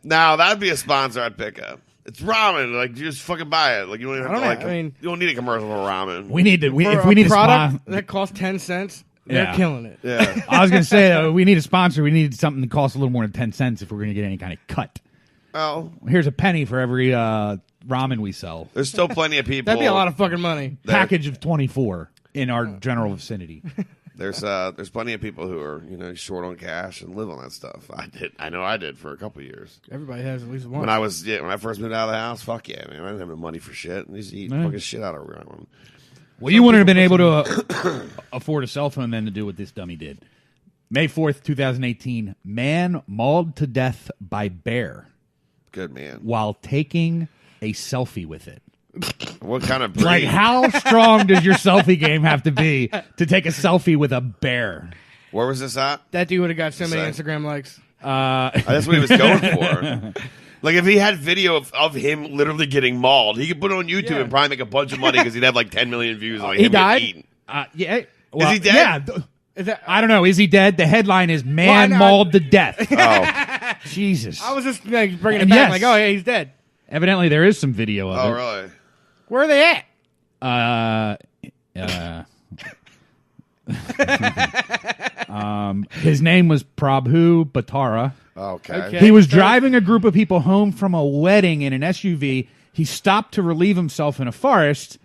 Speaker 2: Now that'd be a sponsor I'd pick up. It's ramen. Like, you just fucking buy it. Like, you don't even have
Speaker 4: I
Speaker 2: to,
Speaker 4: don't
Speaker 2: like,
Speaker 4: know, I mean-
Speaker 2: you don't need a commercial for ramen.
Speaker 3: We need to.
Speaker 4: For
Speaker 3: If we need a
Speaker 4: product
Speaker 3: sponsor,
Speaker 4: that costs 10 cents, they're
Speaker 3: Yeah.
Speaker 4: killing it.
Speaker 2: Yeah.
Speaker 3: I was gonna say we need a sponsor. We need something that costs a little more than 10 cents if we're gonna get any kind of cut.
Speaker 2: Oh,
Speaker 3: Here's a penny for every ramen we sell.
Speaker 2: there's still plenty of people.
Speaker 4: That'd be a lot of fucking money.
Speaker 3: Package of 24 in our general vicinity.
Speaker 2: There's plenty of people who are short on cash and live on that stuff. I know I did for a couple of years.
Speaker 4: Everybody has at least one.
Speaker 2: When I first moved out of the house, fuck yeah, man, I didn't have no money for shit. I used to eat
Speaker 3: Yeah.
Speaker 2: fucking shit out of ramen.
Speaker 3: Well, you wouldn't have been able to afford a cell phone then to do what this dummy did. May 4th, 2018. Man mauled to death by bear.
Speaker 2: Good man.
Speaker 3: While taking a selfie with it.
Speaker 2: What kind of breed?
Speaker 3: Like, how strong does your selfie game have to be to take a selfie with a bear?
Speaker 2: Where was this at?
Speaker 4: That dude would have got so many Instagram likes.
Speaker 2: That's what he was going for. Like, if he had video of him literally getting mauled, he could put it on YouTube and probably make a bunch of money because he'd have like 10 million views. Like
Speaker 4: he
Speaker 2: him
Speaker 4: died?
Speaker 2: Eaten.
Speaker 3: Yeah. Well,
Speaker 2: is he dead?
Speaker 3: Yeah. I don't know. Is he dead? The headline is "Man Mauled to Death."
Speaker 2: Oh,
Speaker 3: Jesus!
Speaker 4: I was just bringing it back. Like, oh yeah, he's dead.
Speaker 3: Evidently, there is some video of it.
Speaker 2: Oh, really?
Speaker 4: Where are they at?
Speaker 3: His name was Prabhu Batara.
Speaker 2: Okay.
Speaker 3: He was driving a group of people home from a wedding in an SUV. He stopped to relieve himself in a forest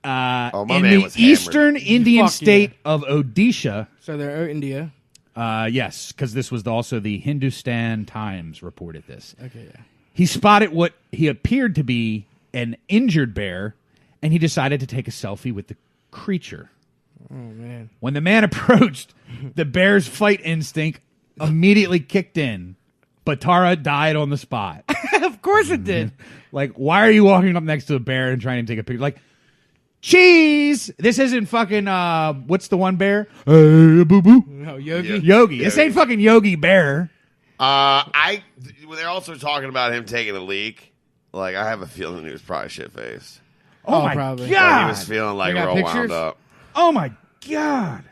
Speaker 3: in the eastern Indian state of Odisha.
Speaker 4: So they're India.
Speaker 3: Yes, because this was also the Hindustan Times reported this.
Speaker 4: Okay, yeah.
Speaker 3: He spotted what he appeared to be an injured bear, and he decided to take a selfie with the creature.
Speaker 4: Oh, man.
Speaker 3: When the man approached, the bear's fight instinct immediately kicked in. Batara died on the spot.
Speaker 4: Of course it did.
Speaker 3: Like, why are you walking up next to a bear and trying to take a picture? Like, cheese! This isn't fucking, what's the one bear? Boo-boo.
Speaker 4: No, Yogi.
Speaker 2: Yeah.
Speaker 3: Yogi. This ain't fucking Yogi Bear.
Speaker 2: They're also talking about him taking a leak. Like, I have a feeling he was probably shit-faced.
Speaker 3: Oh my
Speaker 4: probably.
Speaker 3: God.
Speaker 2: Like, he was feeling like real wound up.
Speaker 3: Oh my God.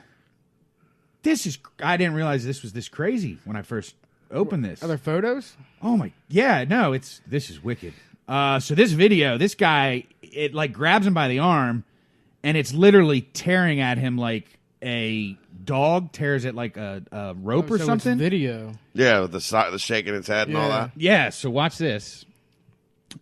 Speaker 3: I didn't realize this was this crazy when I first opened this.
Speaker 4: Are there photos?
Speaker 3: Oh my, yeah, no, this is wicked. So this video, this guy, it like grabs him by the arm, and it's literally tearing at him like a dog tears at like a rope or something.
Speaker 4: It's video.
Speaker 2: Yeah, with the shaking its head and all that.
Speaker 3: Yeah, so watch this.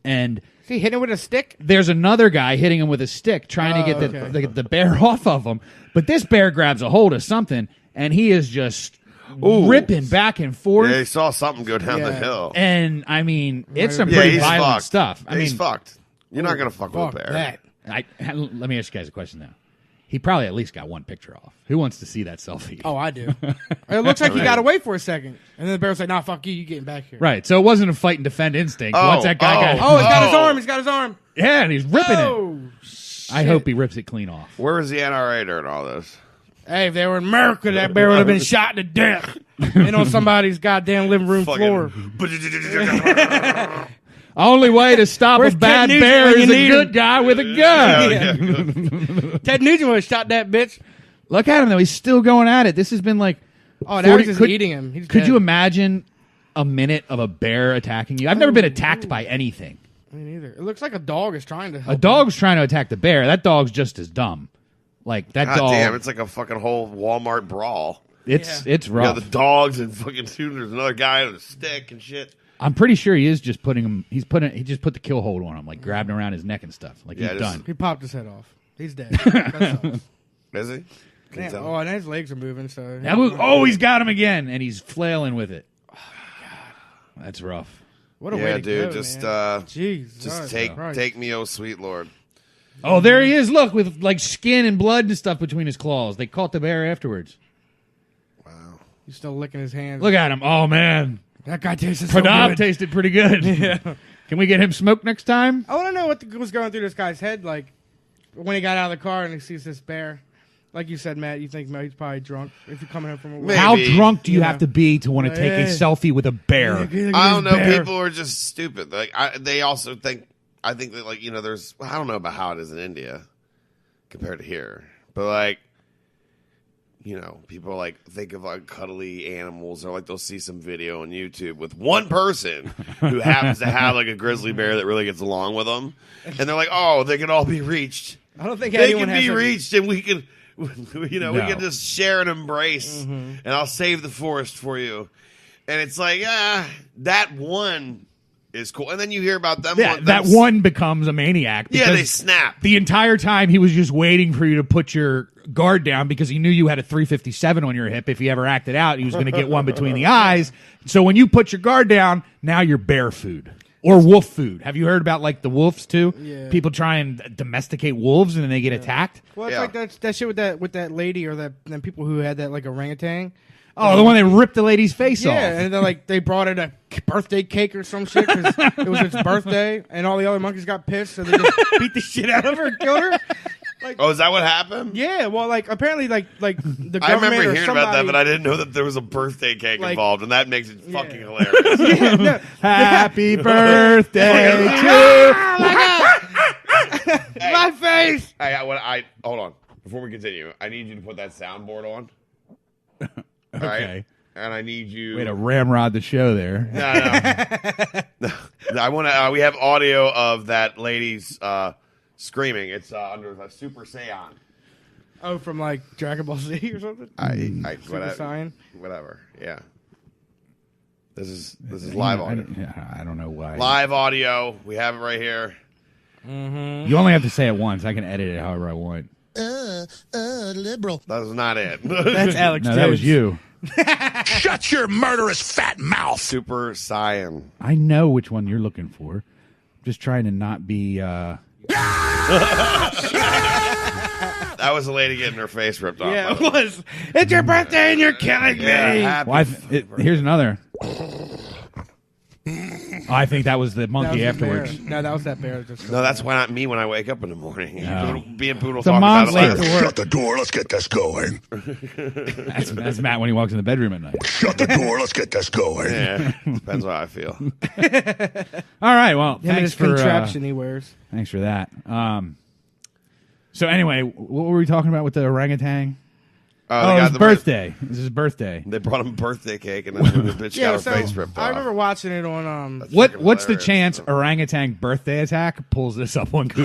Speaker 3: And
Speaker 4: is he hitting him with a stick?
Speaker 3: There's another guy hitting him with a stick, trying to get the bear off of him. But this bear grabs a hold of something, and he is just ripping back and forth.
Speaker 2: Yeah, he saw something go down the hill.
Speaker 3: And, I mean, it's some pretty violent stuff. I mean,
Speaker 2: he's fucked. You're not going to fuck with a bear.
Speaker 3: Let me ask you guys a question now. He probably at least got one picture off. Who wants to see that selfie?
Speaker 4: Oh, I do. It looks like he got away for a second. And then the bear was like, nah, fuck you. You getting back here.
Speaker 3: Right. So it wasn't a fight and defend instinct. Once that guy got...
Speaker 4: Oh, he's got his arm. He's got his arm.
Speaker 3: Yeah, and he's ripping it. Shit. I hope he rips it clean off.
Speaker 2: Where was the NRA during all this?
Speaker 4: Hey, if they were in America, that bear would have been shot to death. And on somebody's goddamn living room floor.
Speaker 3: Only way to stop a bad bear is a good guy with a gun.
Speaker 4: Ted Nugent would have shot that bitch.
Speaker 3: Look at him, though. He's still going at it. This has been like...
Speaker 4: Oh, now he's just eating him. He's
Speaker 3: could
Speaker 4: dead.
Speaker 3: you imagine a minute of a bear attacking you? I've never been attacked by anything.
Speaker 4: Me neither. It looks like a dog is trying to help
Speaker 3: A dog's trying to attack the bear. That dog's just as dumb. Like, that
Speaker 2: God
Speaker 3: dog...
Speaker 2: damn, it's like a fucking whole Walmart brawl.
Speaker 3: It's rough.
Speaker 2: You got the dogs and fucking shooting. There's another guy with a stick and shit.
Speaker 3: I'm pretty sure he is just putting him. He just put the kill hold on him, like grabbing around his neck and stuff. Like he's done.
Speaker 4: He popped his head off. He's dead.
Speaker 2: Is he?
Speaker 4: Oh, and his legs are moving. So
Speaker 3: he's got him again, and he's flailing with it. Oh my God, that's rough.
Speaker 4: What a way to
Speaker 2: dude,
Speaker 4: go,
Speaker 2: just
Speaker 4: man.
Speaker 2: just take me, oh sweet Lord.
Speaker 3: Oh, there he is! Look, with like skin and blood and stuff between his claws. They caught the bear afterwards.
Speaker 2: Wow,
Speaker 4: he's still licking his hands.
Speaker 3: Look at him! Oh man.
Speaker 4: That guy tasted so good.
Speaker 3: Tasted pretty good. Yeah. Can we get him smoked next time?
Speaker 4: I want to know what was going through this guy's head, like when he got out of the car and he sees this bear. Like you said, Matt, you think he's probably drunk if you're coming home from a work.
Speaker 3: How drunk do you have to be to want to take a selfie with a bear?
Speaker 2: I don't know. People are just stupid. Like they also think. I think that like there's. I don't know about how it is in India compared to here, but like. People like think of like cuddly animals, or like they'll see some video on YouTube with one person who happens to have like a grizzly bear that really gets along with them, and they're like, "Oh, they can all be reached.
Speaker 4: I don't think
Speaker 2: they can be reached, and we can, we can just share an embrace,
Speaker 4: Mm-hmm.
Speaker 2: and I'll save the forest for you." And it's like, that one is cool, and then you hear about them.
Speaker 3: Yeah, that one becomes a maniac.
Speaker 2: Yeah, they snap.
Speaker 3: The entire time he was just waiting for you to put your guard down because he knew you had a 357 on your hip. If he ever acted out, he was going to get one between the eyes. So when you put your guard down, now you're bear food or wolf food. Have you heard about like the wolves too?
Speaker 4: Yeah.
Speaker 3: People try and domesticate wolves and then they get attacked.
Speaker 4: Well, it's like that shit with that lady or them people who had that like orangutan.
Speaker 3: Oh, the one that ripped the lady's face off.
Speaker 4: Yeah, and then like they brought it a birthday cake or some shit because it was its birthday, and all the other monkeys got pissed, so they just beat the shit out of her and killed her. Like,
Speaker 2: oh, is that what happened?
Speaker 4: Yeah, well, like apparently, like the government
Speaker 2: I remember
Speaker 4: or
Speaker 2: hearing
Speaker 4: somebody,
Speaker 2: about that, but I didn't know that there was a birthday cake
Speaker 4: Like-
Speaker 2: involved, and that makes it fucking hilarious.
Speaker 4: Yeah, no.
Speaker 3: Happy birthday to
Speaker 4: My face.
Speaker 2: Hold on. Before we continue, I need you to put that soundboard on.
Speaker 3: Okay.
Speaker 2: All right? And I need you.
Speaker 3: Way to ramrod the show there.
Speaker 2: No. I want to. We have audio of that lady's screaming. It's under the Super Saiyan.
Speaker 4: Oh, from like Dragon Ball Z or something.
Speaker 2: Super
Speaker 4: Saiyan.
Speaker 2: Whatever. Yeah. This is live audio.
Speaker 3: I don't know why.
Speaker 2: Live audio. We have it right here.
Speaker 4: Mm-hmm.
Speaker 3: You only have to say it once. I can edit it however I want.
Speaker 11: Liberal.
Speaker 2: That's not it.
Speaker 4: That's Alex.
Speaker 3: No, that was you.
Speaker 11: Shut your murderous fat mouth.
Speaker 2: Super Saiyan.
Speaker 3: I know which one you're looking for. I'm just trying to not be.
Speaker 2: That was a lady getting her face ripped off.
Speaker 4: Yeah, it was. It's your birthday and you're killing me.
Speaker 3: Well, here's another. I think that was the monkey
Speaker 4: That was the
Speaker 3: afterwards.
Speaker 4: bear. No, that was that bear. Just
Speaker 2: No, that's why not me when I wake up in the morning.
Speaker 3: No.
Speaker 2: Being Poodle
Speaker 3: The
Speaker 2: talking
Speaker 3: mom's
Speaker 2: about it
Speaker 3: late to
Speaker 2: later.
Speaker 11: Shut the door. Let's get this going.
Speaker 3: That's Matt when he walks in the bedroom at night.
Speaker 11: Shut the door. Let's get this going.
Speaker 2: Yeah, depends how I feel.
Speaker 3: All right, well,
Speaker 4: him and
Speaker 3: thanks
Speaker 4: his
Speaker 3: for
Speaker 4: contraption he wears.
Speaker 3: thanks for that. So anyway, what were we talking about with the orangutan?
Speaker 2: They
Speaker 3: it was
Speaker 2: got the
Speaker 3: birthday. This is his birthday.
Speaker 2: They brought him a birthday cake, and then the bitch got her face ripped off.
Speaker 4: I remember watching it on.
Speaker 3: What's the chance orangutan birthday attack pulls this up on Google?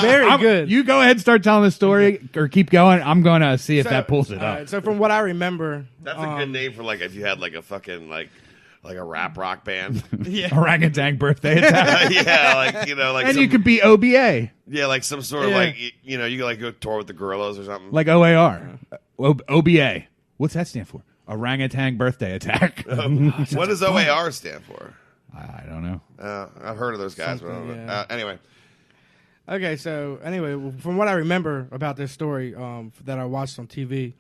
Speaker 4: Very good.
Speaker 3: You go ahead and start telling the story, or keep going. I'm going to see if
Speaker 4: So-
Speaker 3: that pulls it up.
Speaker 4: Alright, so from what I remember,
Speaker 2: That's a good name for like if you had like a fucking like a rap rock band.
Speaker 4: Yeah.
Speaker 3: Orangutan birthday attack.
Speaker 2: Yeah, like like
Speaker 3: and
Speaker 2: some,
Speaker 3: you could be OBA,
Speaker 2: yeah, like some sort of
Speaker 4: Yeah.
Speaker 2: like you could like go tour with the Gorillas or something.
Speaker 3: like OAR, OBA. What's that stand for? Orangutan birthday attack.
Speaker 2: What does OAR stand for?
Speaker 3: I don't know.
Speaker 2: I've heard of those guys, but I don't know.
Speaker 4: yeah.
Speaker 2: Anyway,
Speaker 4: Okay, so anyway, from what I remember about this story that I watched on TV,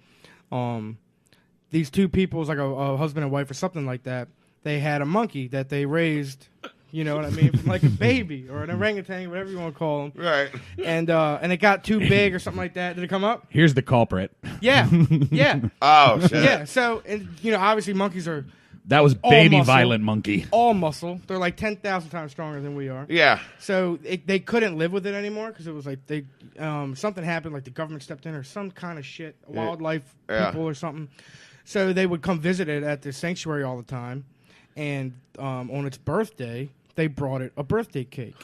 Speaker 4: these two people, was like a husband and wife or something like that. They had a monkey that they raised, you know what I mean, from like a baby or an orangutan, whatever you want to call them.
Speaker 2: right?
Speaker 4: And it got too big or something like that. Did it come up?
Speaker 3: Here's the culprit.
Speaker 4: Yeah, yeah,
Speaker 2: Oh shit!
Speaker 4: yeah. So and obviously monkeys are
Speaker 3: That was
Speaker 4: All
Speaker 3: baby
Speaker 4: muscle.
Speaker 3: violent monkey.
Speaker 4: all muscle. They're like 10,000 times stronger than we are.
Speaker 2: Yeah.
Speaker 4: So they couldn't live with it anymore because it was like something happened, like the government stepped in or some kind of shit, wildlife
Speaker 2: Yeah.
Speaker 4: people or something. So they would come visit it at the sanctuary all the time, and on its birthday, they brought it a birthday cake,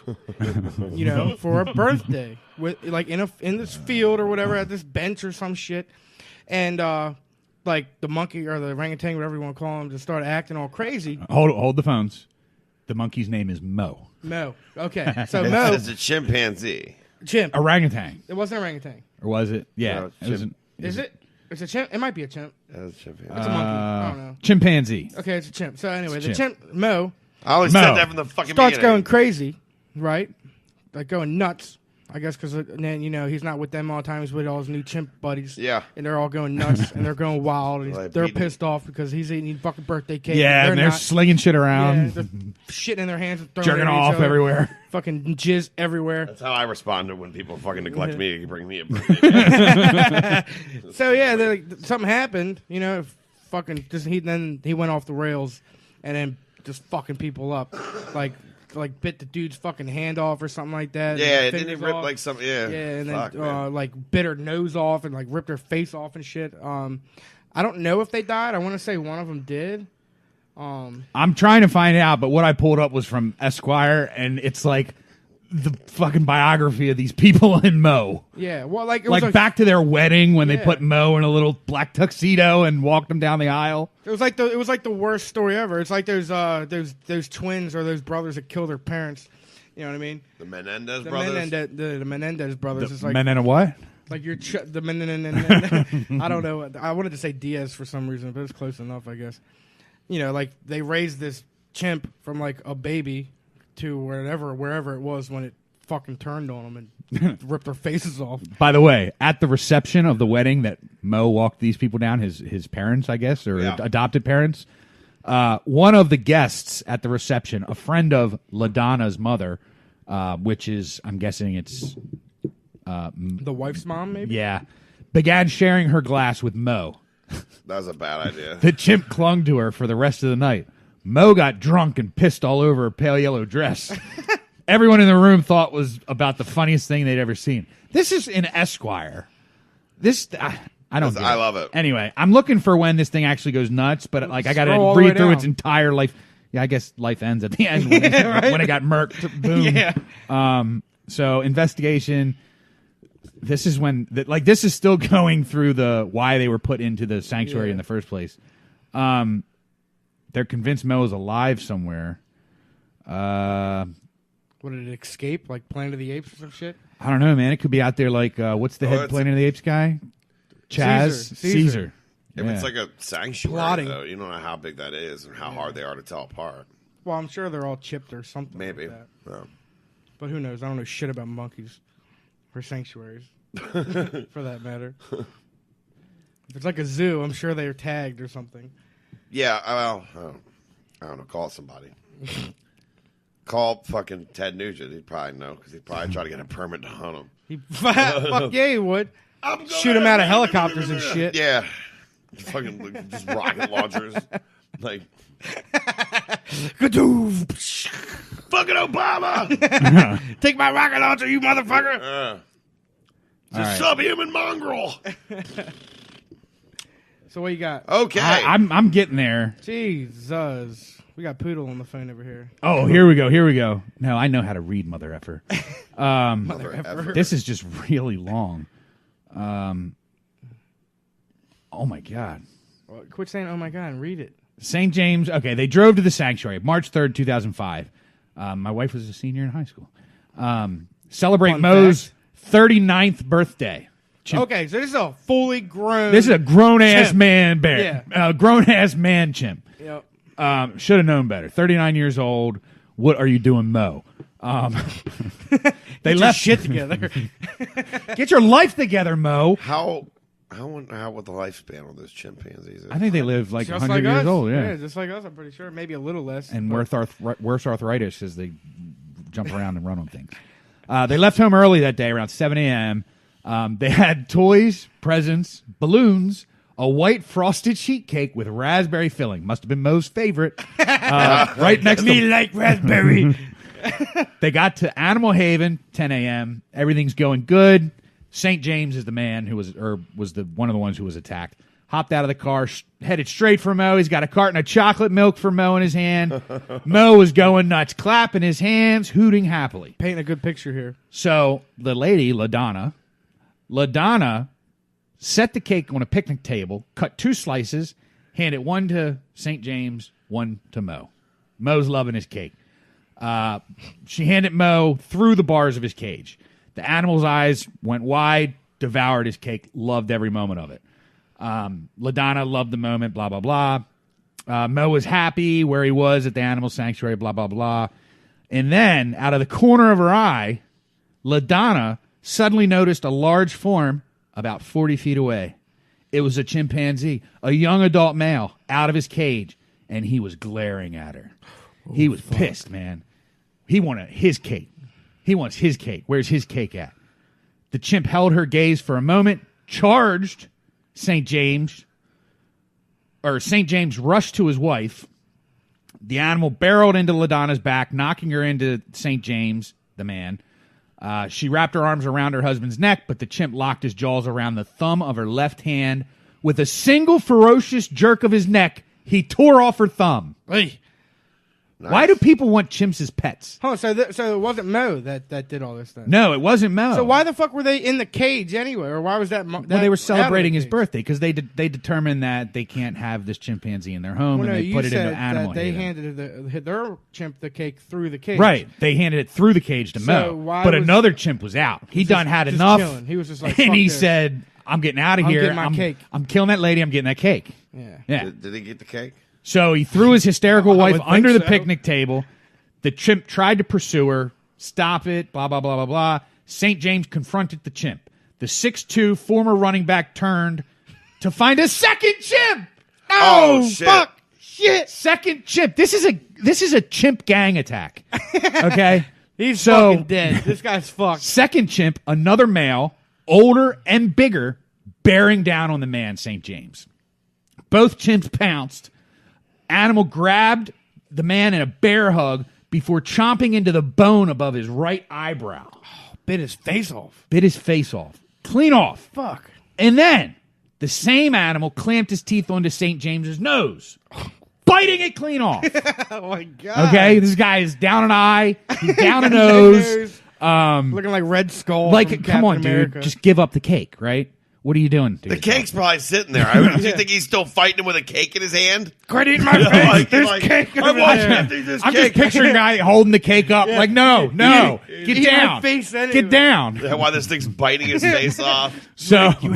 Speaker 4: for a birthday with like in this field or whatever at this bench or some shit, and like the monkey or the orangutan, whatever you want to call him, just started acting all crazy.
Speaker 3: Hold the phones. The monkey's name is Mo.
Speaker 4: Mo. Okay, so Mo,
Speaker 2: It's a chimpanzee.
Speaker 4: chimp.
Speaker 3: Orangutan.
Speaker 4: It wasn't an orangutan.
Speaker 3: Or was it? Yeah.
Speaker 2: No,
Speaker 3: it was
Speaker 2: chimp.
Speaker 4: Is it? It's a chimp. It might be a chimp.
Speaker 2: That's a chimpanzee.
Speaker 4: It's a monkey. I don't know.
Speaker 3: Chimpanzee.
Speaker 4: Okay, it's a chimp. So anyway,
Speaker 3: It's
Speaker 4: the
Speaker 3: a
Speaker 4: chimp Mo
Speaker 2: I always
Speaker 3: Mo.
Speaker 2: said that from the fucking
Speaker 4: starts
Speaker 2: beginning.
Speaker 4: going crazy, right? Like going nuts. I guess because then he's not with them all the time. He's with all his new chimp buddies.
Speaker 2: Yeah.
Speaker 4: and they're all going nuts and they're going wild. And
Speaker 2: Like
Speaker 4: they're
Speaker 2: beating-
Speaker 4: pissed off because he's eating fucking birthday cake.
Speaker 3: Yeah, and they're
Speaker 4: not.
Speaker 3: slinging shit
Speaker 4: Yeah,
Speaker 3: around,
Speaker 4: they're shitting in their hands, and throwing
Speaker 3: jerking
Speaker 4: it at each
Speaker 3: off
Speaker 4: other.
Speaker 3: everywhere.
Speaker 4: Fucking jizz everywhere.
Speaker 2: That's how I responded when people fucking neglect me to bring me a birthday.
Speaker 4: So yeah, something happened. Fucking just he went off the rails, and then just fucking people up, like bit the dude's fucking hand off or something like that.
Speaker 2: Yeah,
Speaker 4: and
Speaker 2: it didn't
Speaker 4: fingers
Speaker 2: rip
Speaker 4: off.
Speaker 2: like some. Yeah,
Speaker 4: Yeah, and then
Speaker 2: Fuck, man.
Speaker 4: like bit her nose off and like ripped her face off and shit. I don't know if they died. I want to say one of them did.
Speaker 3: I'm trying to find out, but what I pulled up was from Esquire, and it's like the fucking biography of these people in Mo.
Speaker 4: Yeah, well, like it was
Speaker 3: Like back to their wedding when they
Speaker 4: Yeah.
Speaker 3: put Mo in a little black tuxedo and walked him down the aisle.
Speaker 4: It was like the worst story ever. It's like those twins or those brothers that killed their parents. You know what I mean?
Speaker 2: The Menendez
Speaker 4: The
Speaker 2: brothers.
Speaker 4: the Menendez brothers is like
Speaker 3: Men in a what?
Speaker 4: like your the Menendez. I don't know. I wanted to say Diaz for some reason, but it's close enough, I guess. Like they raised this chimp from like a baby to wherever it was when it fucking turned on them and Ripped their faces off.
Speaker 3: By the way, at the reception of the wedding that Mo walked these people down, his parents, I guess, or adopted parents, one of the guests at the reception, a friend of LaDonna's mother, which is, I'm guessing it's...
Speaker 4: the wife's mom, maybe?
Speaker 3: Yeah. Began sharing her glass with Mo.
Speaker 2: That was a bad idea.
Speaker 3: The chimp clung to her for the rest of the night. Mo got drunk and pissed all over her pale yellow dress. Everyone in the room thought was about the funniest thing they'd ever seen. This is in Esquire. I don't.
Speaker 2: I love it.
Speaker 3: Anyway, I'm looking for when this thing actually goes nuts, but like I got to read through its entire life. Yeah, I guess life ends at the end when, when it got murked. Boom.
Speaker 4: Yeah.
Speaker 3: So investigation. This is when this is still going through the why they were put into the sanctuary in the first place. They're convinced Mo is alive somewhere.
Speaker 4: What, did it escape? Like Planet of the Apes or some shit?
Speaker 3: I don't know, man. It could be out there like, what's the head Planet of the Apes guy? Caesar.
Speaker 2: If it's like a sanctuary, though, you don't know how big that is and how hard they are to tell apart.
Speaker 4: Well, I'm sure they're all chipped or something.
Speaker 2: Maybe.
Speaker 4: Like that.
Speaker 2: Yeah.
Speaker 4: But who knows? I don't know shit about monkeys or sanctuaries, for that matter. If it's like a zoo, I'm sure they're tagged or something.
Speaker 2: Yeah, well, I don't know. Call somebody. Call fucking Ted Nugent. He'd probably know because he'd probably try to get a permit to hunt him.
Speaker 4: Fuck yeah, he would. Shoot him out of helicopters and shit.
Speaker 2: Yeah. Fucking just rocket launchers. Like.
Speaker 4: Kadoof.
Speaker 2: Fucking Obama.
Speaker 4: Take my rocket launcher, you motherfucker.
Speaker 2: It's a subhuman mongrel.
Speaker 4: So what you got?
Speaker 2: Okay.
Speaker 3: I'm getting there.
Speaker 4: Jesus. We got Poodle on the phone over here.
Speaker 3: Oh, here we go. No, I know how to read, mother effer.
Speaker 4: Mother effer.
Speaker 3: This is just really long. Oh, my God.
Speaker 4: Well, quit saying, oh, my God, and read it.
Speaker 3: St. James. Okay, they drove to the sanctuary, March 3rd, 2005. My wife was a senior in high school. Celebrate Mo's 39th birthday.
Speaker 4: Chimp. Okay, so this is a fully grown...
Speaker 3: This is a grown-ass
Speaker 4: chimp.
Speaker 3: man bear.
Speaker 4: Yeah.
Speaker 3: Grown-ass man chimp.
Speaker 4: Yep.
Speaker 3: Should have known better. 39 years old. What are you doing, Mo? They left
Speaker 4: shit together.
Speaker 3: Get your life together, Mo.
Speaker 2: How would the lifespan on those chimpanzees is?
Speaker 3: I think they live like
Speaker 4: just
Speaker 3: 100
Speaker 4: like
Speaker 3: years
Speaker 4: us.
Speaker 3: old. Yeah,
Speaker 4: just like us. I'm pretty sure. Maybe a little less.
Speaker 3: And worse arthritis as they jump around and run on things. They left home early that day, around 7 a.m. They had toys, presents, balloons, a white frosted sheet cake with raspberry filling. Must have been Mo's favorite. Right next to
Speaker 4: me, like raspberry.
Speaker 3: They got to Animal Haven, 10 a.m. Everything's going good. St. James is the man who was one of the ones who was attacked. Hopped out of the car, headed straight for Mo. He's got a carton of chocolate milk for Mo in his hand. Mo is going nuts, clapping his hands, hooting happily.
Speaker 4: Painting a good picture here.
Speaker 3: So the lady, LaDonna set the cake on a picnic table, cut 2 slices, handed one to St. James, one to Mo. Mo's loving his cake. She handed Mo through the bars of his cage. The animal's eyes went wide, devoured his cake, loved every moment of it. LaDonna loved the moment, blah, blah, blah. Mo was happy where he was at the animal sanctuary, blah, blah, blah. And then, out of the corner of her eye, LaDonna suddenly noticed a large form about 40 feet away. It was a chimpanzee, a young adult male, out of his cage, and he was glaring at her. He was pissed, man. He wanted his cake. He wants his cake. Where's his cake at? The chimp held her gaze for a moment, charged St. James, or St. James rushed to his wife. The animal barreled into LaDonna's back, knocking her into St. James, the man. She wrapped her arms around her husband's neck, but the chimp locked his jaws around the thumb of her left hand. With a single ferocious jerk of his neck, he tore off her thumb.
Speaker 4: Hey.
Speaker 2: Nice.
Speaker 3: Why do people want chimps as pets?
Speaker 4: Oh, so it wasn't Mo that did all this stuff?
Speaker 3: No, it wasn't Mo.
Speaker 4: So why the fuck were they in the cage anyway? Or why was that?
Speaker 3: Well, they were celebrating his birthday because they determined that they can't have this chimpanzee in their home, and they put it into Animal
Speaker 4: Haven. They
Speaker 3: handed
Speaker 4: their chimp the cake through the cage.
Speaker 3: Right, they handed it through the cage to Mo, but another chimp was out. He had enough.
Speaker 4: Chilling. He was just like,
Speaker 3: and he
Speaker 4: this.
Speaker 3: said, "I'm getting out of here.
Speaker 4: Getting my cake.
Speaker 3: I'm killing that lady. I'm getting that cake."
Speaker 4: Yeah.
Speaker 2: Did he get the cake?
Speaker 3: So he threw his hysterical wife under the
Speaker 4: so.
Speaker 3: picnic table. The chimp tried to pursue her, stop it, blah, blah, blah, blah, blah. St. James confronted the chimp. The 6'2" former running back turned to find a second chimp.
Speaker 2: Oh, shit.
Speaker 3: Fuck. Shit. Second chimp. This is a chimp gang attack. Okay?
Speaker 4: He's fucking dead. This guy's fucked.
Speaker 3: Second chimp, another male, older and bigger, bearing down on the man, St. James. Both chimps pounced. Animal grabbed the man in a bear hug before chomping into the bone above his right eyebrow.
Speaker 4: Bit his face off.
Speaker 3: Clean off.
Speaker 4: Fuck.
Speaker 3: And then the same animal clamped his teeth onto St. James's nose, biting it clean off.
Speaker 4: Oh, my God.
Speaker 3: Okay? This guy is down an eye. He's down a nose.
Speaker 4: Looking like Red Skull.
Speaker 3: Like,
Speaker 4: from
Speaker 3: come on,
Speaker 4: Captain America.
Speaker 3: dude. Just give up the cake, right? What are you doing, dude?
Speaker 2: The cake's probably sitting there. Do you think he's still fighting him with a cake in his hand?
Speaker 4: Quit eating my face. There's cake in my hand.
Speaker 3: I'm just picturing a guy holding the cake up. Like, no. Get down. Get down.
Speaker 2: That's why this thing's biting his face off.
Speaker 3: So,
Speaker 2: you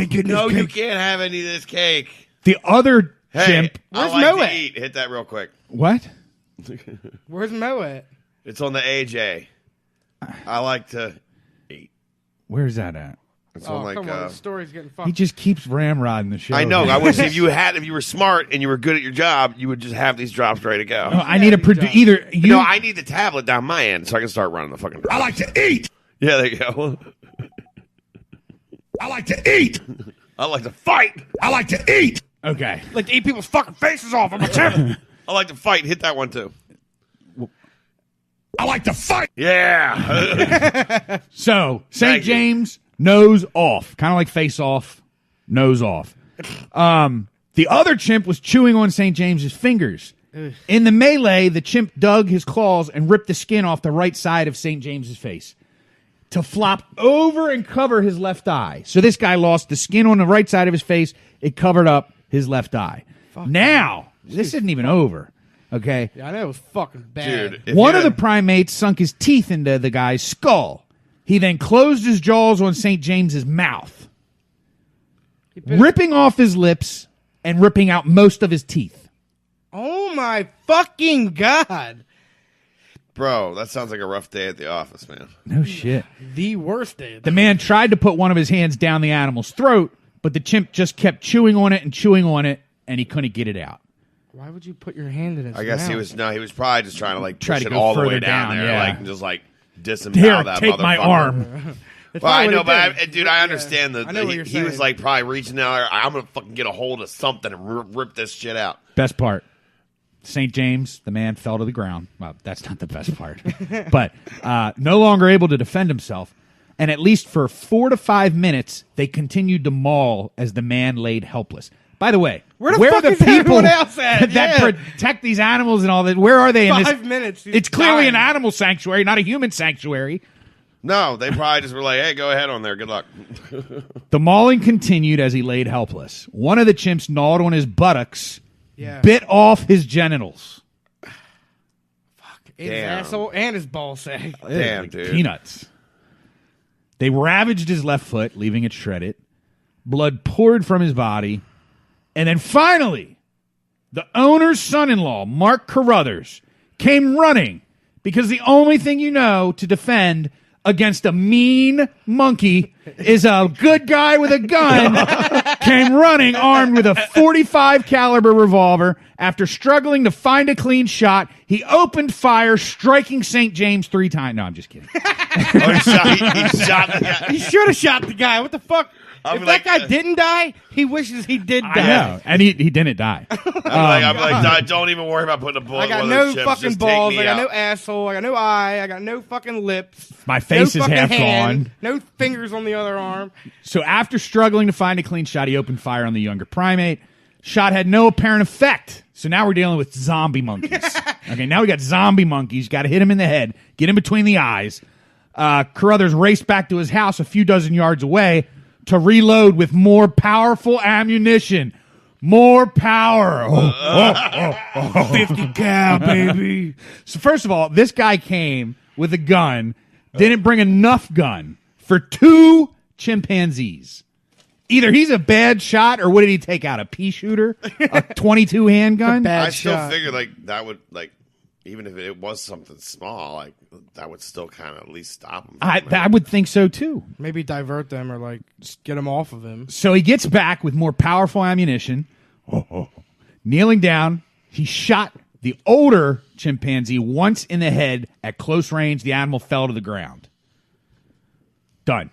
Speaker 2: can't have any of this cake.
Speaker 3: The other chimp.
Speaker 2: I like to eat. Hit that real quick.
Speaker 3: What?
Speaker 4: Where's Mo at?
Speaker 2: It's on the AJ. I like to eat.
Speaker 3: Where's that at?
Speaker 2: It's
Speaker 4: come
Speaker 2: on
Speaker 4: on, the story's getting fucked.
Speaker 3: He just keeps ramrodding the show.
Speaker 2: I know. I wish if you were smart and you were good at your job, you would just have these drops ready to go.
Speaker 3: No, I need a either you.
Speaker 2: No, I need the tablet down my end so I can start running the fucking drops.
Speaker 11: I like to eat.
Speaker 2: Yeah, there you go.
Speaker 11: I like to eat.
Speaker 2: I like to fight.
Speaker 11: I like to eat.
Speaker 3: Okay.
Speaker 4: I like to eat people's fucking faces off. I'm a chimp.
Speaker 2: I like to fight. Hit that one too.
Speaker 11: I like to fight.
Speaker 2: Yeah.
Speaker 3: So St. James. Nose off. Kind of like face off, nose off. The other chimp was chewing on St. James's fingers. In the melee, the chimp dug his claws and ripped the skin off the right side of St. James's face to flop over and cover his left eye. So this guy lost the skin on the right side of his face. It covered up his left eye. Now, this isn't even over. Okay?
Speaker 4: Yeah, I know it was fucking bad.
Speaker 2: Dude,
Speaker 3: one of the primates sunk his teeth into the guy's skull. He then closed his jaws on St. James's mouth, ripping off his lips and ripping out most of his teeth.
Speaker 4: Oh, my fucking God.
Speaker 2: Bro, that sounds like a rough day at the office, man.
Speaker 3: No shit.
Speaker 4: The worst day.
Speaker 3: The man tried to put one of his hands down the animal's throat, but the chimp just kept chewing on it, and he couldn't get it out.
Speaker 4: Why would you put your hand in his
Speaker 2: I guess
Speaker 4: mouth?
Speaker 2: he was probably just trying to like push it
Speaker 3: go
Speaker 2: all the way
Speaker 3: further
Speaker 2: down there,
Speaker 3: yeah.
Speaker 2: like just like disembowel
Speaker 3: Here,
Speaker 2: that
Speaker 3: take
Speaker 2: motherfucker.
Speaker 3: my arm.
Speaker 2: Well, I know, but dude, I understand
Speaker 4: I know what you're
Speaker 2: he was
Speaker 4: saying.
Speaker 2: like probably reaching out there. I'm gonna fucking get a hold of something and rip this shit out.
Speaker 3: Best part. St. James, the man fell to the ground. Well, that's not the best part. But no longer able to defend himself. And at least for 4 to 5 minutes, they continued to maul as the man laid helpless. By the way,
Speaker 4: where the
Speaker 3: where
Speaker 4: fuck
Speaker 3: are the
Speaker 4: is
Speaker 3: people
Speaker 4: everyone else at?
Speaker 3: that protect these animals and all that? Where are they in this?
Speaker 4: 5 minutes. He's
Speaker 3: It's clearly
Speaker 4: dying.
Speaker 3: an animal sanctuary, not a human sanctuary.
Speaker 2: No, they probably just were like, "Hey, go ahead on there. Good luck."
Speaker 3: The mauling continued as he laid helpless. One of the chimps gnawed on his buttocks, bit off his genitals.
Speaker 4: His asshole and his ball sack.
Speaker 2: Damn,
Speaker 3: Like
Speaker 2: dude.
Speaker 3: peanuts. They ravaged his left foot, leaving it shredded. Blood poured from his body. And then finally, the owner's son-in-law, Mark Carruthers, came running because the only thing you know to defend against a mean monkey is a good guy with a gun came running armed with a .45 caliber revolver. After struggling to find a clean shot, he opened fire, striking St. James 3 times. No, I'm just kidding.
Speaker 2: He shot the guy.
Speaker 4: He should have shot the guy. What the fuck?
Speaker 2: I'm
Speaker 4: If
Speaker 2: like,
Speaker 4: that guy didn't die, he wishes he did die.
Speaker 3: I know, and he didn't die.
Speaker 2: I'm like, don't even worry about putting a bullet.
Speaker 4: I
Speaker 2: in
Speaker 4: got
Speaker 2: one
Speaker 4: no
Speaker 2: of those chips.
Speaker 4: fucking
Speaker 2: Just take
Speaker 4: balls.
Speaker 2: me
Speaker 4: I got
Speaker 2: out.
Speaker 4: no asshole. I got no eye. I got no fucking lips.
Speaker 3: My face
Speaker 4: no
Speaker 3: is
Speaker 4: fucking
Speaker 3: half
Speaker 4: hand,
Speaker 3: gone.
Speaker 4: No fingers on the other arm.
Speaker 3: So after struggling to find a clean shot, he opened fire on the younger primate. Shot had no apparent effect. So now we're dealing with zombie monkeys. Okay, now we got zombie monkeys. Got to hit him in the head, get him between the eyes. Carruthers raced back to his house a few dozen yards away to reload with more powerful ammunition. More power. 50 cal, baby. So first of all, this guy came with a gun, didn't bring enough gun for 2 chimpanzees. Either he's a bad shot, or what did he take out? A pea shooter? A .22 handgun?
Speaker 2: I still figured like that would even if it was something small, like that would still kind of at least stop him.
Speaker 3: I would think so too.
Speaker 4: Maybe divert them or like get them off of him.
Speaker 3: So he gets back with more powerful ammunition. Kneeling down, he shot the older chimpanzee once in the head at close range. The animal fell to the ground. Done.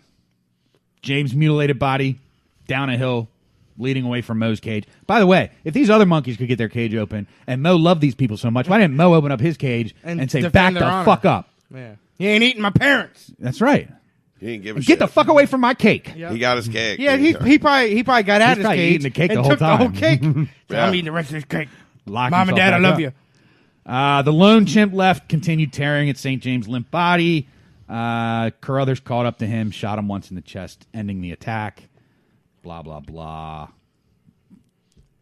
Speaker 3: James' mutilated body down a hill, leading away from Mo's cage. By the way, if these other monkeys could get their cage open, and Mo loved these people so much, why didn't Mo open up his cage and say, back the fuck up?
Speaker 4: Yeah. You ain't eating my parents.
Speaker 3: That's right.
Speaker 2: He didn't give a
Speaker 3: Get
Speaker 2: shit.
Speaker 3: the fuck away from my cake.
Speaker 2: Yep. He got his cake.
Speaker 4: Yeah, he probably got out of his
Speaker 3: probably
Speaker 4: cage
Speaker 3: eating the cake
Speaker 4: and
Speaker 3: the whole
Speaker 4: took the whole
Speaker 3: time.
Speaker 4: cake.
Speaker 2: Yeah.
Speaker 4: I'm eating the rest of this cake.
Speaker 3: Lock
Speaker 4: Mom and
Speaker 3: himself
Speaker 4: Dad, I
Speaker 3: back
Speaker 4: love
Speaker 3: up.
Speaker 4: you.
Speaker 3: The lone chimp left, continued tearing at St. James' limp body. Carruthers caught up to him, shot him once in the chest, ending the attack. Blah, blah, blah.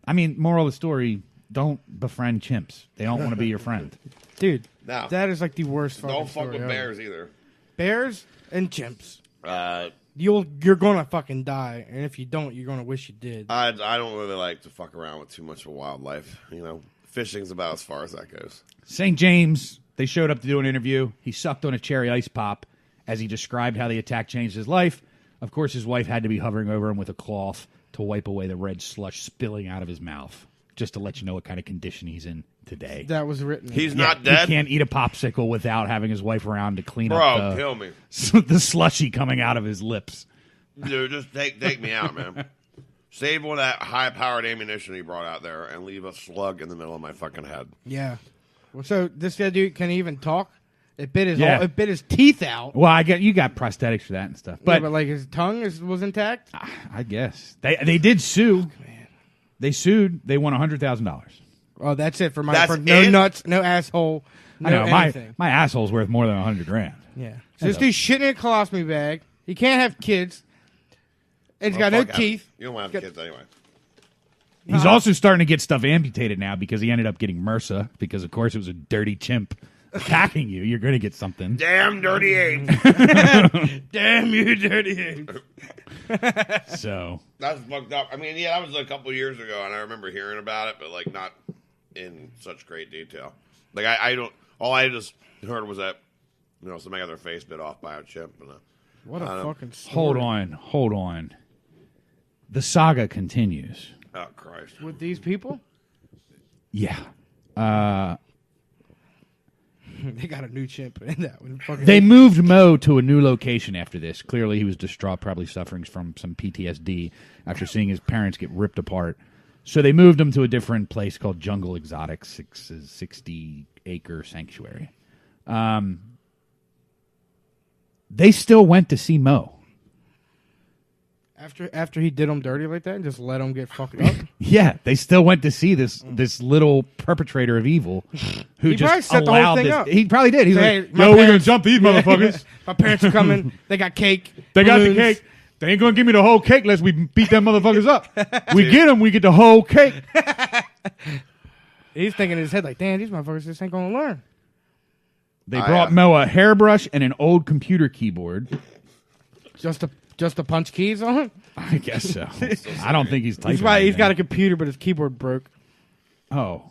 Speaker 3: I mean, moral of the story, don't befriend chimps. They don't want to be your friend.
Speaker 4: Dude,
Speaker 2: No.
Speaker 4: that is like the worst fucking
Speaker 2: Don't fuck
Speaker 4: story
Speaker 2: with
Speaker 4: ever.
Speaker 2: bears either.
Speaker 4: Bears and chimps.
Speaker 2: Uh,
Speaker 4: You're gonna fucking die, and if you don't, you're gonna wish you did.
Speaker 2: I don't really like to fuck around with too much of wildlife. You know, fishing's about as far as that goes.
Speaker 3: St. James, they showed up to do an interview. He sucked on a cherry ice pop as he described how the attack changed his life. Of course, his wife had to be hovering over him with a cloth to wipe away the red slush spilling out of his mouth, just to let you know what kind of condition he's in today.
Speaker 4: That was written.
Speaker 2: He's not dead?
Speaker 3: He can't eat a popsicle without having his wife around to clean
Speaker 2: Bro,
Speaker 3: up
Speaker 2: kill me.
Speaker 3: the slushy coming out of his lips.
Speaker 2: Dude, just take me out, man. Save all that high-powered ammunition he brought out there and leave a slug in the middle of my fucking head.
Speaker 4: Yeah. Well, so this guy dude can he even talk? It bit his
Speaker 3: Yeah.
Speaker 4: teeth out.
Speaker 3: Well, you got prosthetics for that and stuff,
Speaker 4: But,
Speaker 3: but
Speaker 4: like his tongue was intact.
Speaker 3: I guess they did sue. They sued. They won $100,000.
Speaker 4: Oh, that's it for my
Speaker 2: That's
Speaker 4: no
Speaker 2: it?
Speaker 4: nuts, no asshole, no
Speaker 3: I know
Speaker 4: anything.
Speaker 3: my asshole's worth more than $100,000.
Speaker 4: Yeah. So this dude's shitting in a colostomy bag. He can't have kids. And he's got no
Speaker 2: fuck,
Speaker 4: teeth.
Speaker 2: You don't want to have kids anyway.
Speaker 3: He's also starting to get stuff amputated now because he ended up getting MRSA because, of course, it was a dirty chimp attacking you. You're going to get something.
Speaker 2: Damn dirty ape.
Speaker 4: Damn you, dirty ape.
Speaker 3: So
Speaker 2: That's fucked up. I mean, yeah, that was a couple years ago, and I remember hearing about it, but like not in such great detail. Like I don't. All I just heard was that somebody got their face bit off by a chimp. And
Speaker 4: What a fucking story.
Speaker 3: hold on. The saga continues.
Speaker 2: Oh Christ!
Speaker 4: With these people?
Speaker 3: Yeah.
Speaker 4: They got a new chimp in that one. Fucking
Speaker 3: They moved Mo to a new location after this. Clearly, he was distraught, probably suffering from some PTSD after seeing his parents get ripped apart. So they moved him to a different place called Jungle Exotics, 60-acre sanctuary. They still went to see Mo.
Speaker 4: After he did them dirty like that and just let them get fucked up?
Speaker 3: Yeah, they still went to see this little perpetrator of evil who
Speaker 4: He probably
Speaker 3: just
Speaker 4: set the whole
Speaker 3: allowed
Speaker 4: thing
Speaker 3: this.
Speaker 4: up.
Speaker 3: He probably did. He's
Speaker 4: Hey,
Speaker 3: like,
Speaker 4: my
Speaker 3: "Yo, we're gonna
Speaker 4: parents-
Speaker 3: jump these motherfuckers.
Speaker 4: My parents are coming. They got cake.
Speaker 3: They got the
Speaker 4: balloons.
Speaker 3: cake. They ain't gonna give me the whole cake unless we beat them motherfuckers up. We get them, we get the whole cake."
Speaker 4: He's thinking in his head like, "Damn, these motherfuckers just ain't gonna learn."
Speaker 3: They brought Mo a hairbrush and an old computer keyboard.
Speaker 4: Just to punch keys on him.
Speaker 3: I guess so. I don't think he's typing.
Speaker 4: He's
Speaker 3: anything.
Speaker 4: got a computer, but his keyboard broke.
Speaker 3: Oh.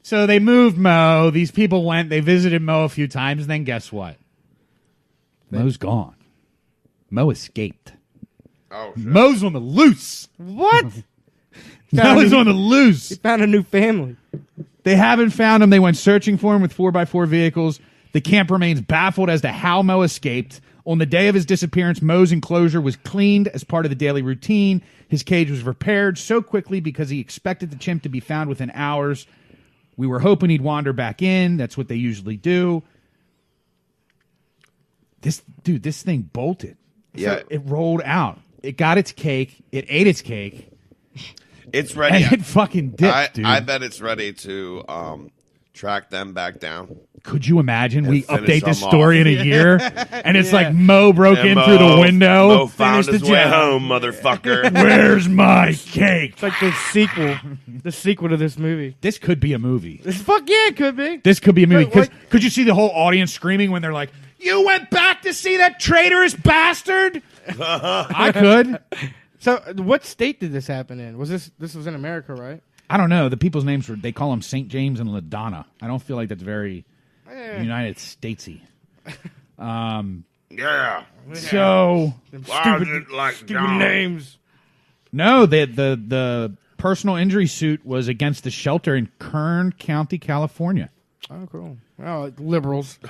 Speaker 3: So they moved Mo. These people went. They visited Mo a few times, and then guess what? Mo's gone. Mo escaped.
Speaker 2: Oh, shit.
Speaker 3: Mo's on the loose.
Speaker 4: What?
Speaker 3: Mo's on the loose.
Speaker 4: He found a new family.
Speaker 3: They haven't found him. They went searching for him with 4x4 vehicles. The camp remains baffled as to how Mo escaped. On the day of his disappearance, Mo's enclosure was cleaned as part of the daily routine. His cage was repaired so quickly because he expected the chimp to be found within hours. We were hoping he'd wander back in. That's what they usually do. This thing bolted.
Speaker 2: Yeah.
Speaker 3: So it rolled out. It got its cake. It ate its cake.
Speaker 2: It's ready.
Speaker 3: And it fucking dipped, dude.
Speaker 2: I bet it's ready to track them back down.
Speaker 3: Could you imagine we
Speaker 2: finish
Speaker 3: update this
Speaker 2: them
Speaker 3: story
Speaker 2: off.
Speaker 3: in a year and it's
Speaker 4: Yeah.
Speaker 3: like Mo broke in through the window?
Speaker 2: Mo found
Speaker 3: finished
Speaker 2: his
Speaker 3: the
Speaker 2: way
Speaker 3: job.
Speaker 2: home, motherfucker.
Speaker 3: Where's my cake?
Speaker 4: It's like the sequel to this movie.
Speaker 3: This could be a movie.
Speaker 4: Fuck yeah, it could be.
Speaker 3: This could be a movie.
Speaker 4: Wait,
Speaker 3: 'Cause
Speaker 4: what?
Speaker 3: could you see the whole audience screaming when they're like, "You went back to see that traitorous bastard"? I could.
Speaker 4: So, what state did this happen in? Was this was in America, right?
Speaker 3: I don't know. The people's names they call them St. James and LaDonna. I don't feel like that's very United Statesy.
Speaker 2: Yeah.
Speaker 3: So
Speaker 4: stupid names.
Speaker 3: No, the personal injury suit was against the shelter in Kern County, California.
Speaker 4: Oh, cool. Oh, liberals.
Speaker 2: The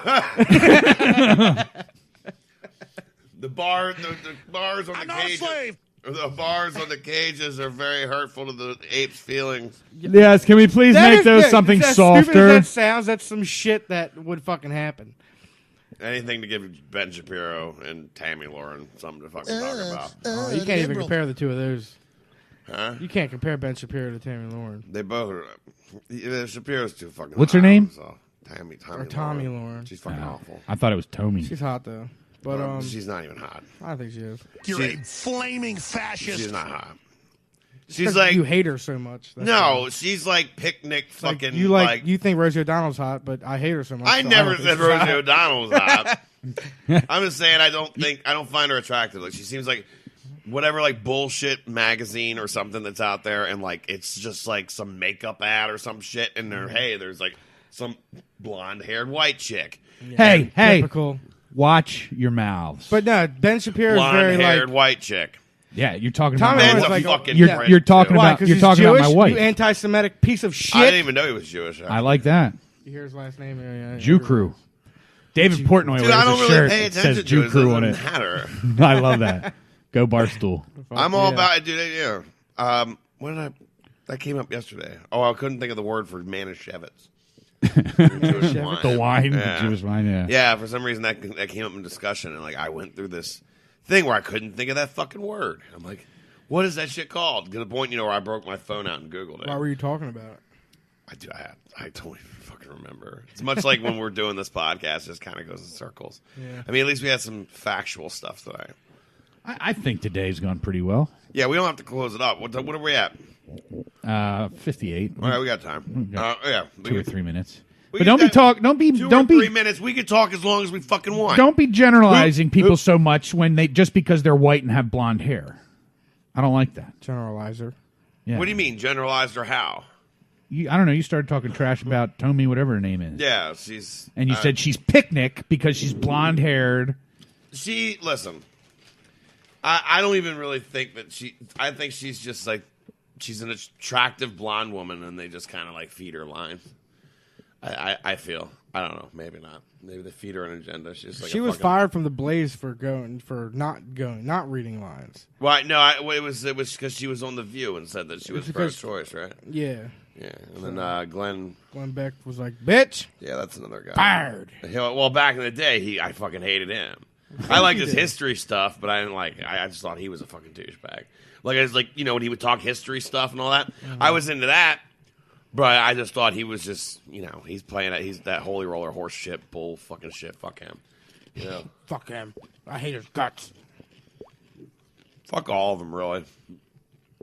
Speaker 2: bars on the cages. The bars on the cages are very hurtful to the apes' feelings.
Speaker 3: Yes, can we please make those something softer?
Speaker 4: Stupid as that sounds, that's some shit that would fucking happen.
Speaker 2: Anything to give Ben Shapiro and Tammy Lauren something to fucking talk about.
Speaker 4: You can't even compare the two of those.
Speaker 2: Huh?
Speaker 4: You can't compare Ben Shapiro to Tammy Lauren.
Speaker 2: They both are. Shapiro's too fucking
Speaker 3: What's
Speaker 2: hot,
Speaker 3: her name?
Speaker 2: So.
Speaker 4: Tommy Lauren.
Speaker 2: She's fucking awful.
Speaker 3: I thought it was Tommy.
Speaker 4: She's hot, though. But
Speaker 2: she's not even hot.
Speaker 4: I think she is.
Speaker 11: You're a flaming fascist.
Speaker 2: She's not hot. She's like
Speaker 4: you hate her so much.
Speaker 2: She's like picnic fucking.
Speaker 4: You think Rosie O'Donnell's hot, but I hate her so much.
Speaker 2: I never said Rosie O'Donnell was hot. I'm just saying I don't find her attractive. Like she seems like whatever like bullshit magazine or something that's out there, and like it's just like some makeup ad or some shit, and there's like some blonde haired white chick.
Speaker 3: Yeah. Hey,
Speaker 4: typical.
Speaker 3: Watch your mouths.
Speaker 4: But no, Ben Shapiro is very
Speaker 2: blonde-haired
Speaker 4: like
Speaker 2: white chick.
Speaker 3: Yeah, you're talking
Speaker 4: Tommy
Speaker 3: about
Speaker 4: Lauren's like
Speaker 2: fucking
Speaker 3: you're talking
Speaker 4: Why?
Speaker 3: about you're
Speaker 4: He's
Speaker 3: talking
Speaker 4: Jewish?
Speaker 3: about my wife.
Speaker 4: You anti-Semitic piece of shit.
Speaker 2: I didn't even know he was Jewish.
Speaker 3: I like that.
Speaker 4: You hear his last name? Yeah,
Speaker 3: Jew Crew. David Portnoy
Speaker 2: Dude,
Speaker 3: wears
Speaker 2: I don't
Speaker 3: a
Speaker 2: really
Speaker 3: shirt
Speaker 2: pay
Speaker 3: that
Speaker 2: attention
Speaker 3: says
Speaker 2: to
Speaker 3: Jew
Speaker 2: it.
Speaker 3: Crew on
Speaker 2: It
Speaker 3: it.
Speaker 2: doesn't matter.
Speaker 3: I love that. Go Barstool.
Speaker 2: I'm all about it, dude. Yeah. What did that came up yesterday? Oh, I couldn't think of the word for Manischewitz.
Speaker 3: The wine,
Speaker 2: yeah.
Speaker 3: the Jewish wine, yeah.
Speaker 2: Yeah, for some reason that came up in discussion, and like I went through this thing where I couldn't think of that fucking word. I'm like, what is that shit called? To the point, where I broke my phone out and Googled it.
Speaker 4: What were you talking about?
Speaker 2: I don't even fucking remember. It's much like when we're doing this podcast, it just kind of goes in circles.
Speaker 4: Yeah.
Speaker 2: I mean, at least we had some factual stuff today.
Speaker 3: I think today's gone pretty well.
Speaker 2: Yeah, we don't have to close it up. What are we at?
Speaker 3: 58.
Speaker 2: All right, we got time. Yeah,
Speaker 3: 2 or 3 minutes. But don't be talk. Don't be. Don't be
Speaker 2: 3 minutes. We can talk as long as we fucking want.
Speaker 3: Don't be generalizing people so much when they just because they're white and have blonde hair. I don't like that.
Speaker 4: Generalizer.
Speaker 3: Yeah.
Speaker 2: What do you mean, generalized or how?
Speaker 3: I don't know. You started talking trash about Tommy, whatever her name is.
Speaker 2: Yeah, she's.
Speaker 3: And you said she's picnic because she's blonde haired.
Speaker 2: Listen. I don't even really think that I think she's just like she's an attractive blonde woman, and they just kind of like feed her lines. I feel. I don't know. Maybe not. Maybe they feed her an agenda. She
Speaker 4: was fired from the Blaze for not reading lines.
Speaker 2: Well, no, it was because she was on The View and said that she was pro-choice, right?
Speaker 4: Yeah.
Speaker 2: Yeah, and then Glenn
Speaker 4: Beck was like, "Bitch."
Speaker 2: Yeah, that's another guy.
Speaker 4: Fired.
Speaker 2: Well, back in the day, I fucking hated him. I liked his history stuff, but I didn't like. I just thought he was a fucking douchebag. Like I was like, when he would talk history stuff and all that, I was into that. But I just thought he was just, he's playing it. He's that holy roller horse shit, bull fucking shit. Fuck him.
Speaker 4: Fuck him. I hate his guts.
Speaker 2: Fuck all of them, really.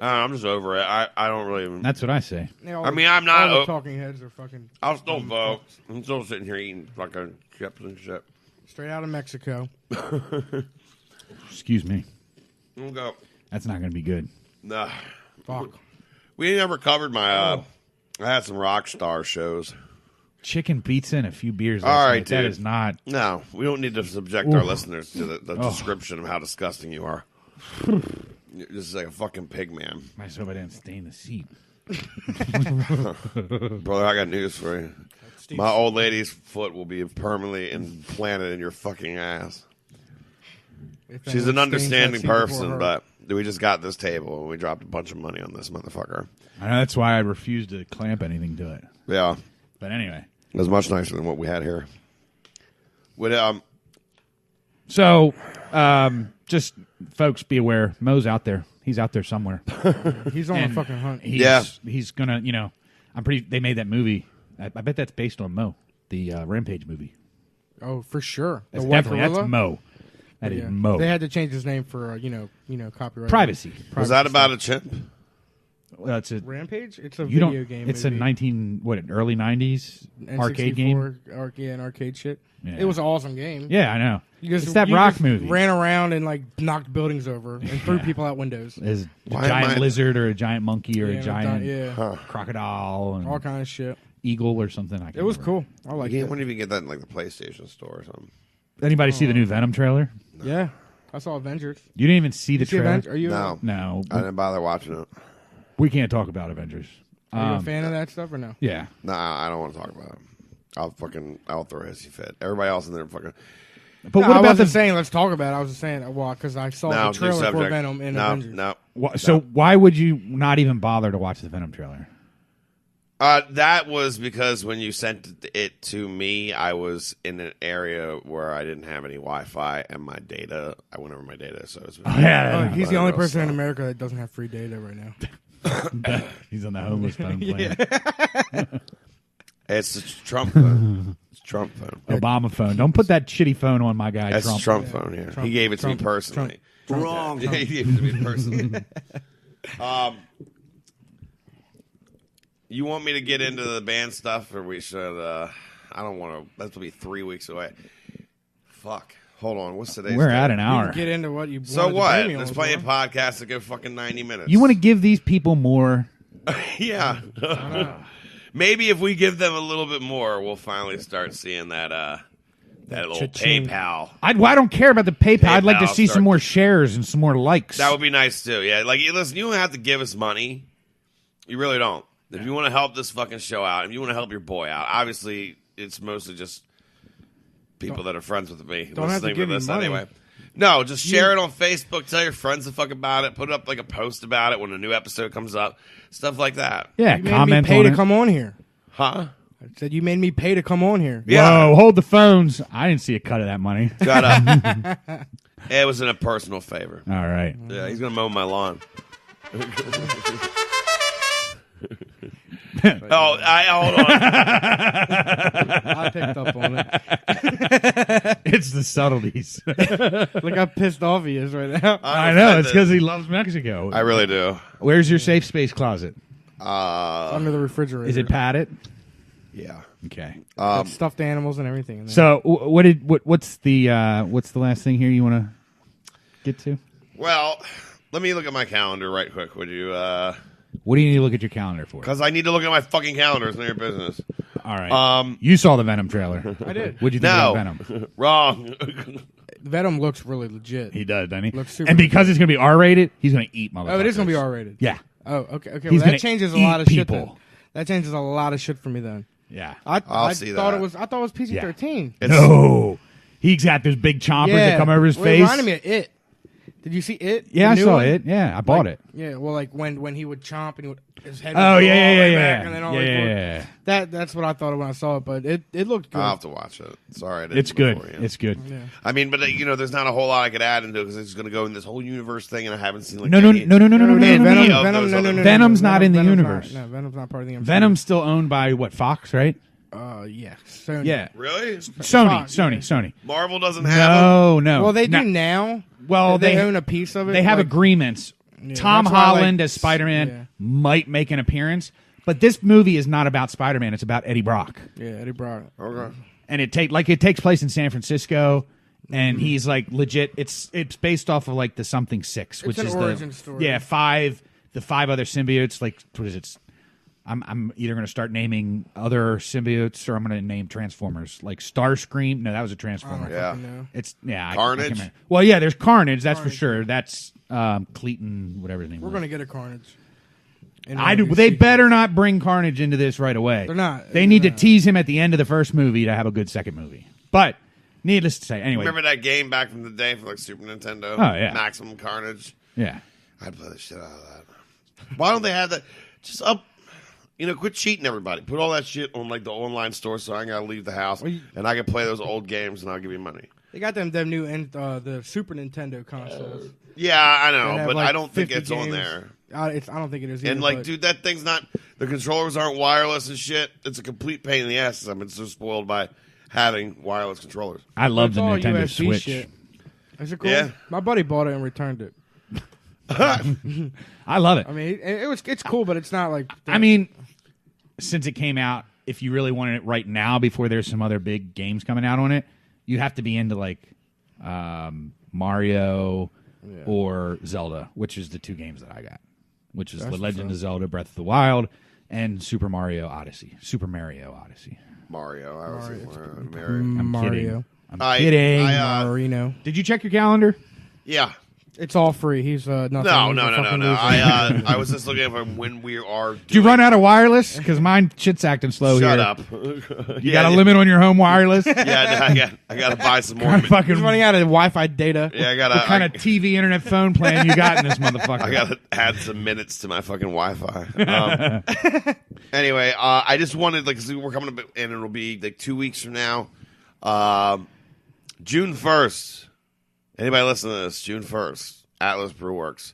Speaker 2: I'm just over it. I don't really even.
Speaker 3: That's what I say.
Speaker 2: I'm not.
Speaker 4: All the talking heads are fucking.
Speaker 2: I'll still vote. I'm still sitting here eating fucking chips and shit.
Speaker 4: Straight out of Mexico.
Speaker 3: Excuse me.
Speaker 2: We'll go.
Speaker 3: That's not going to be good.
Speaker 2: Nah.
Speaker 4: Fuck.
Speaker 2: We never covered my. I had some rock star shows.
Speaker 3: Chicken pizza and a few beers.
Speaker 2: All right,
Speaker 3: dude. That is not.
Speaker 2: No, we don't need to subject our listeners to the description of how disgusting you are. This is like a fucking pig, man.
Speaker 3: I just hope I didn't stain the seat.
Speaker 2: Brother, I got news for you. My old lady's foot will be permanently implanted in your fucking ass. She's an understanding person, but we just got this table and we dropped a bunch of money on this motherfucker.
Speaker 3: I know that's why I refused to clamp anything to it.
Speaker 2: Yeah.
Speaker 3: But anyway.
Speaker 2: It was much nicer than what we had here.
Speaker 3: So, just folks be aware. Mo's out there. He's out there somewhere.
Speaker 4: He's on a fucking hunt.
Speaker 3: He's gonna, they made that movie. I bet that's based on Mo, the Rampage movie.
Speaker 4: Oh, for sure.
Speaker 3: That's Mo. That is Mo.
Speaker 4: They had to change his name for, copyright.
Speaker 3: Privacy.
Speaker 2: Was that about a chimp?
Speaker 3: Well, it's a
Speaker 4: Rampage. It's a
Speaker 3: you don't-
Speaker 4: video game.
Speaker 3: It's
Speaker 4: movie.
Speaker 3: early '90s arcade game.
Speaker 4: An arcade shit.
Speaker 3: Yeah.
Speaker 4: It was an awesome game.
Speaker 3: Yeah, I know.
Speaker 4: It's
Speaker 3: that rock movie.
Speaker 4: Ran around and like knocked buildings over and threw people out windows.
Speaker 3: There's a giant lizard or a giant monkey or a giant
Speaker 4: yeah.
Speaker 3: crocodile and
Speaker 4: all kind of shit.
Speaker 3: Eagle or something.
Speaker 4: It was cool. I like it.
Speaker 2: When did you get that in like the PlayStation store or something?
Speaker 3: Anybody see the new Venom trailer?
Speaker 4: No. Yeah, I saw Avengers.
Speaker 3: You didn't even see the trailer.
Speaker 4: Are you?
Speaker 2: No, I didn't bother watching it.
Speaker 3: We can't talk about Avengers.
Speaker 4: Are you a fan of that stuff or no?
Speaker 3: Yeah.
Speaker 2: Nah, I don't want to talk about it. I'll throw a hissy fit. Everybody else in there fucking.
Speaker 3: But what
Speaker 4: I
Speaker 3: about
Speaker 4: wasn't saying let's talk about it. I was just saying because I saw the trailer for
Speaker 2: subject.
Speaker 4: Venom in Avengers.
Speaker 3: So why would you not even bother to watch the Venom trailer?
Speaker 2: That was because when you sent it to me, I was in an area where I didn't have any Wi-Fi and my data. I went over my data, so it's.
Speaker 4: He's the only person in America that doesn't have free data right now.
Speaker 3: He's on the homeless phone plan.
Speaker 2: It's the Trump phone. It's Trump phone.
Speaker 3: Obama phone. Don't put that shitty phone on my guy.
Speaker 2: That's
Speaker 3: Trump.
Speaker 2: Trump phone. Yeah, he gave it to me personally.
Speaker 3: Wrong.
Speaker 2: Yeah, he gave it to me personally. You want me to get into the band stuff, or we should? I don't want to. That's will be 3 weeks away. Fuck. Hold on. What's today's?
Speaker 3: We're
Speaker 2: date?
Speaker 3: at an hour.
Speaker 4: You can get into what you.
Speaker 2: So
Speaker 4: wanted to
Speaker 2: what?
Speaker 4: bring me
Speaker 2: There's
Speaker 4: on
Speaker 2: plenty
Speaker 4: for.
Speaker 2: of podcasts that go fucking 90 minutes.
Speaker 3: You want to give these people more?
Speaker 2: Yeah. Maybe if we give them a little bit more, we'll finally start seeing that little
Speaker 4: Cha-ching.
Speaker 2: PayPal.
Speaker 3: I don't care about the PayPal. I'd like to
Speaker 2: PayPal
Speaker 3: see
Speaker 2: start-
Speaker 3: some more shares and some more likes.
Speaker 2: That would be nice too. Yeah, like listen, you don't have to give us money. You really don't. If you want to help this fucking show out, if you want to help your boy out, obviously it's mostly just people that are friends with me
Speaker 4: Don't have to
Speaker 2: listening
Speaker 4: give
Speaker 2: to
Speaker 4: me
Speaker 2: this
Speaker 4: money.
Speaker 2: anyway. No, just share it on Facebook. Tell your friends the fuck about it. Put up like a post about it when a new episode comes up. Stuff like that.
Speaker 3: Yeah,
Speaker 4: You made
Speaker 3: comment
Speaker 4: me pay
Speaker 3: on
Speaker 4: to
Speaker 3: it.
Speaker 4: come on here.
Speaker 2: Huh?
Speaker 4: I said you made me pay to come on here.
Speaker 2: Yeah.
Speaker 3: Whoa, hold the phones. I didn't see a cut of that money.
Speaker 2: Shut up. It was in a personal favor.
Speaker 3: All right.
Speaker 2: Yeah, he's gonna mow my lawn. Hold on.
Speaker 4: I picked up on it.
Speaker 3: It's the subtleties.
Speaker 4: Look how pissed off he is right now.
Speaker 3: I know. It's because he loves Mexico.
Speaker 2: I really do.
Speaker 3: Where's your safe space closet?
Speaker 4: Under the refrigerator.
Speaker 3: Is it padded?
Speaker 2: Yeah.
Speaker 3: Okay.
Speaker 4: Got stuffed animals and everything in there.
Speaker 3: So what's the last thing here you want to get to?
Speaker 2: Well, let me look at my calendar right quick. Would you?
Speaker 3: What do you need to look at your calendar for?
Speaker 2: Because I need to look at my fucking calendar. It's none of your business.
Speaker 3: All right. You saw the Venom trailer.
Speaker 4: I did.
Speaker 3: What'd you think about Venom?
Speaker 2: Wrong.
Speaker 4: Venom looks really legit.
Speaker 3: He does, doesn't he?
Speaker 4: Looks super
Speaker 3: and because it's going to be R-rated, he's going to eat motherfuckers.
Speaker 4: Oh, it is going to be R-rated.
Speaker 3: Yeah.
Speaker 4: Oh, okay. Okay.
Speaker 3: He's
Speaker 4: Well,
Speaker 3: gonna
Speaker 4: that changes a
Speaker 3: eat
Speaker 4: lot of shit.
Speaker 3: people.
Speaker 4: Then. That changes a lot of shit for me then.
Speaker 3: Yeah.
Speaker 4: I
Speaker 2: see
Speaker 4: thought
Speaker 2: that.
Speaker 4: it was. I thought it was PG-13.
Speaker 3: No. He's got those big chompers that come over his
Speaker 4: Well,
Speaker 3: face.
Speaker 4: It reminded me of It. Did you see It?
Speaker 3: Yeah,
Speaker 4: The
Speaker 3: I
Speaker 4: new
Speaker 3: saw
Speaker 4: one?
Speaker 3: it. Yeah, I bought it.
Speaker 4: Yeah, well, like when he would chomp and his head.
Speaker 3: Oh,
Speaker 4: would go
Speaker 3: yeah,
Speaker 4: all
Speaker 3: yeah,
Speaker 4: the way
Speaker 3: yeah,
Speaker 4: back
Speaker 3: yeah.
Speaker 4: and then all
Speaker 3: Yeah,
Speaker 4: the way
Speaker 3: yeah,
Speaker 4: forward.
Speaker 3: yeah.
Speaker 4: That's what I thought when I saw it, but it looked good.
Speaker 2: I'll have to watch it. Sorry, I didn't
Speaker 3: It's good.
Speaker 2: before, yeah.
Speaker 3: It's good.
Speaker 4: Yeah.
Speaker 2: I mean, but there's not a whole lot I could add into it because it's going to go in this whole universe thing, and I haven't seen like
Speaker 3: No.
Speaker 2: any-
Speaker 3: Venom's not in the universe.
Speaker 4: No, Venom's not part of the MCU.
Speaker 3: Venom's still owned by Fox, right?
Speaker 4: Yeah, Sony.
Speaker 3: Yeah.
Speaker 2: Really?
Speaker 3: Sony.
Speaker 2: Marvel doesn't have them?
Speaker 3: No.
Speaker 4: Well, they do now.
Speaker 3: Well,
Speaker 4: they own a piece of it.
Speaker 3: They have
Speaker 4: like-
Speaker 3: agreements.
Speaker 4: Yeah,
Speaker 3: Tom
Speaker 4: that's why I
Speaker 3: Holland
Speaker 4: like-
Speaker 3: as Spider-Man
Speaker 4: yeah.
Speaker 3: might make an appearance, but this movie is not about Spider-Man. It's about Eddie Brock.
Speaker 4: Yeah, Eddie Brock.
Speaker 2: Okay.
Speaker 3: And it takes place in San Francisco, and he's like legit. It's based off of like the Something Six, which
Speaker 4: an
Speaker 3: is
Speaker 4: origin
Speaker 3: the
Speaker 4: story.
Speaker 3: yeah the five other symbiotes. Like what is it? I'm either going to start naming other symbiotes or I'm going to name Transformers. Like Starscream. No, that was a Transformer.
Speaker 2: Yeah.
Speaker 3: It's I
Speaker 2: Carnage?
Speaker 3: can't remember. Well, yeah, there's Carnage. That's for sure. That's Cleaton, whatever his name
Speaker 4: We're
Speaker 3: was.
Speaker 4: going to get a Carnage. in
Speaker 3: I
Speaker 4: one
Speaker 3: do.
Speaker 4: of these
Speaker 3: They
Speaker 4: sequels.
Speaker 3: better not bring Carnage into this right away.
Speaker 4: They're not.
Speaker 3: They need to tease him at the end of the first movie to have a good second movie. But needless to say, anyway.
Speaker 2: Remember that game back from the day for like Super Nintendo?
Speaker 3: Oh, yeah.
Speaker 2: Maximum Carnage.
Speaker 3: Yeah.
Speaker 2: I'd play the shit out of that. Why don't they have that? Just up. Quit cheating everybody. Put all that shit on like the online store so I ain't gotta leave the house and I can play those old games and I'll give you money.
Speaker 4: They got them new the Super Nintendo consoles.
Speaker 2: Yeah, I
Speaker 4: That
Speaker 2: know,
Speaker 4: have,
Speaker 2: but
Speaker 4: like,
Speaker 2: I don't think
Speaker 4: 50
Speaker 2: it's on
Speaker 4: games.
Speaker 2: there.
Speaker 4: I don't think it is either.
Speaker 2: And like,
Speaker 4: but
Speaker 2: dude, that thing's not. The controllers aren't wireless and shit. It's a complete pain in the ass. I'm so spoiled by having wireless controllers.
Speaker 3: I love
Speaker 4: it's
Speaker 3: the
Speaker 4: all
Speaker 3: Nintendo
Speaker 4: USB
Speaker 3: Switch.
Speaker 4: Shit. Is it cool?
Speaker 2: Yeah.
Speaker 4: My buddy bought it and returned it.
Speaker 3: I love it.
Speaker 4: I mean, it's cool, but it's not like.
Speaker 3: I mean, since it came out, if you really wanted it right now, before there's some other big games coming out on it, you have to be into like Mario or Zelda, which is the 2 games that I got, which is The Legend of Zelda: Breath of the Wild and Super Mario Odyssey.
Speaker 2: Mario.
Speaker 3: I'm kidding. I'm kidding.
Speaker 4: Marino.
Speaker 3: Did you check your calendar?
Speaker 2: Yeah.
Speaker 4: It's all free. He's nothing.
Speaker 2: No. I was just looking for when we are.
Speaker 3: Did you run out of wireless? Because mine shit's acting slow here.
Speaker 2: Shut up.
Speaker 3: You got a limit on your home wireless?
Speaker 2: Yeah, I got to buy some more.
Speaker 4: He's running out of Wi-Fi data.
Speaker 2: Yeah, I got to.
Speaker 3: What kind of TV, internet, phone plan you got in this motherfucker?
Speaker 2: I got to add some minutes to my fucking Wi-Fi. Anyway, I just wanted, like, 'cause we're coming up, and it'll be like 2 weeks from now, June 1st. Anybody listen to this? June 1st, Atlas Brew Works,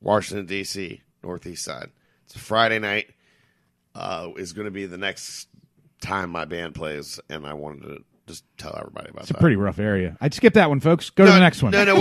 Speaker 2: Washington, D.C., Northeast Side. It's a Friday night. Is going to be the next time my band plays, and I wanted to just tell everybody about that.
Speaker 3: It's a pretty rough area. I'd skip that one, folks. Go to the next one.
Speaker 2: No,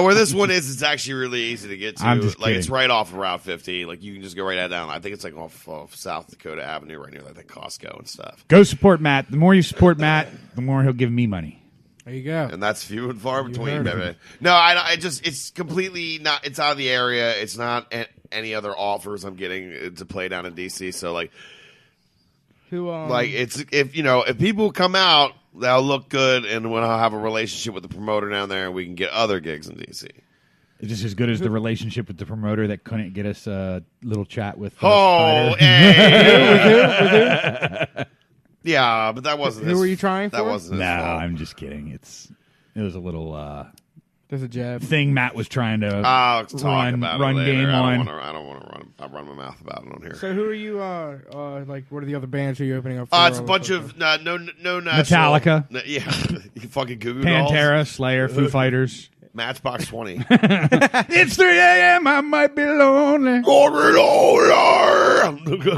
Speaker 2: where this one is, it's actually really easy to get to.
Speaker 3: I'm just kidding.
Speaker 2: It's right off of Route 50. Like, you can just go right down. I think it's like off of South Dakota Avenue, right near like the Costco and stuff.
Speaker 3: Go support Matt. The more you support Matt, the more he'll give me money.
Speaker 4: There you go.
Speaker 2: And that's few and far between, baby. No, I just, it's completely not, it's out of the area. It's not any other offers I'm getting to play down in D.C. So, like, it's, if people come out, they'll look good, and when I'll have a relationship with the promoter down there, we can get other gigs in D.C.
Speaker 3: Is this as good as the relationship with the promoter that couldn't get us a little chat with?
Speaker 2: Oh,
Speaker 3: Spider?
Speaker 2: hey! With who? Yeah, but that wasn't.
Speaker 4: Who were you trying for?
Speaker 2: That wasn't.
Speaker 3: No,
Speaker 2: his fault.
Speaker 3: I'm just kidding. It was a little.
Speaker 4: There's a jab
Speaker 3: thing Matt was trying to
Speaker 2: run
Speaker 3: game on.
Speaker 2: I don't want to run my mouth about it on here.
Speaker 4: So who are you? Like, what are the other bands are you opening up for?
Speaker 2: It's a bunch of no
Speaker 3: Metallica.
Speaker 2: Yeah, you fucking Goo Goo Dolls.
Speaker 3: Pantera, Slayer, Foo Fighters.
Speaker 2: Matchbox 20.
Speaker 3: It's 3 a.m. I might be lonely. I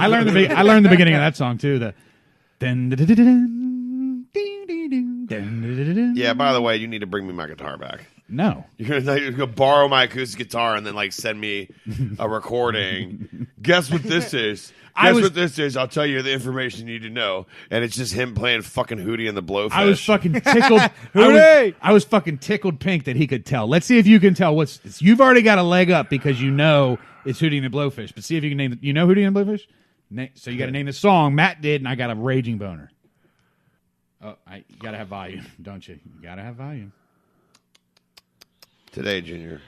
Speaker 3: learned the beginning of that song too.
Speaker 2: Yeah, by the way, you need to bring me my guitar back.
Speaker 3: No.
Speaker 2: You're gonna borrow my acoustic guitar and then like send me a recording. Guess what this is? What this is? I'll tell you the information you need to know. And it's just him playing fucking Hootie and the Blowfish.
Speaker 3: I was fucking tickled. I was fucking tickled pink that he could tell. Let's see if you can tell what's. You've already got a leg up because you know it's Hootie and the Blowfish. But see if you can name. You know Hootie and the Blowfish? So you got to name the song. Matt did, and I got a raging boner. Oh, you got to have volume, don't you? You got to have volume.
Speaker 2: Today, Junior.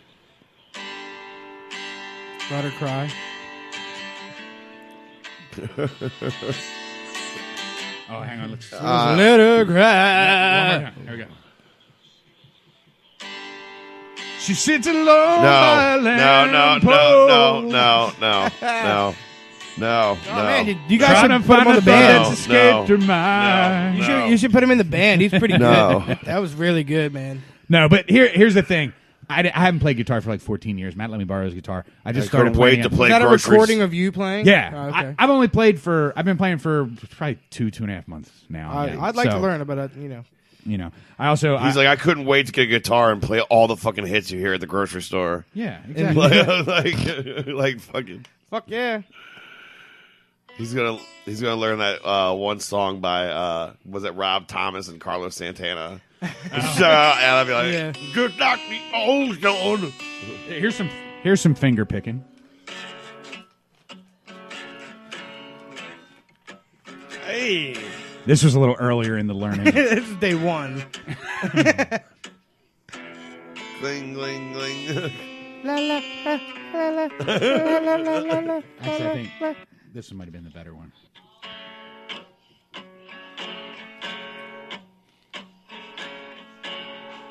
Speaker 4: Let her cry.
Speaker 3: Oh, hang on. Let's
Speaker 4: let her cry.
Speaker 3: One more time. Here we go. She sits alone by a
Speaker 2: No.
Speaker 4: Oh, man, you guys should put him on the band. You should put him in the band. He's pretty good. That was really good, man.
Speaker 3: No, but here's the thing. I haven't played guitar for like 14 years. Matt let me borrow his guitar. I just started playing.
Speaker 2: To play.
Speaker 4: Is that a recording of you playing?
Speaker 3: Yeah,
Speaker 4: oh, okay.
Speaker 3: I've been playing for probably 2.5 months now.
Speaker 4: I'd like to learn about it.
Speaker 3: I also
Speaker 2: he's like, I couldn't wait to get a guitar and play all the fucking hits you hear at the grocery store.
Speaker 3: Yeah, exactly.
Speaker 2: like fucking
Speaker 4: fuck yeah.
Speaker 2: He's gonna learn that one song by was it Rob Thomas and Carlos Santana? And I'll be like, good knock me old on.
Speaker 3: Here's some finger picking.
Speaker 2: Hey,
Speaker 3: this was a little earlier in the learning.
Speaker 4: This is day one.
Speaker 2: Gling gling gling.
Speaker 4: La la la la la la la la.
Speaker 3: Actually, I think this might have been the better one.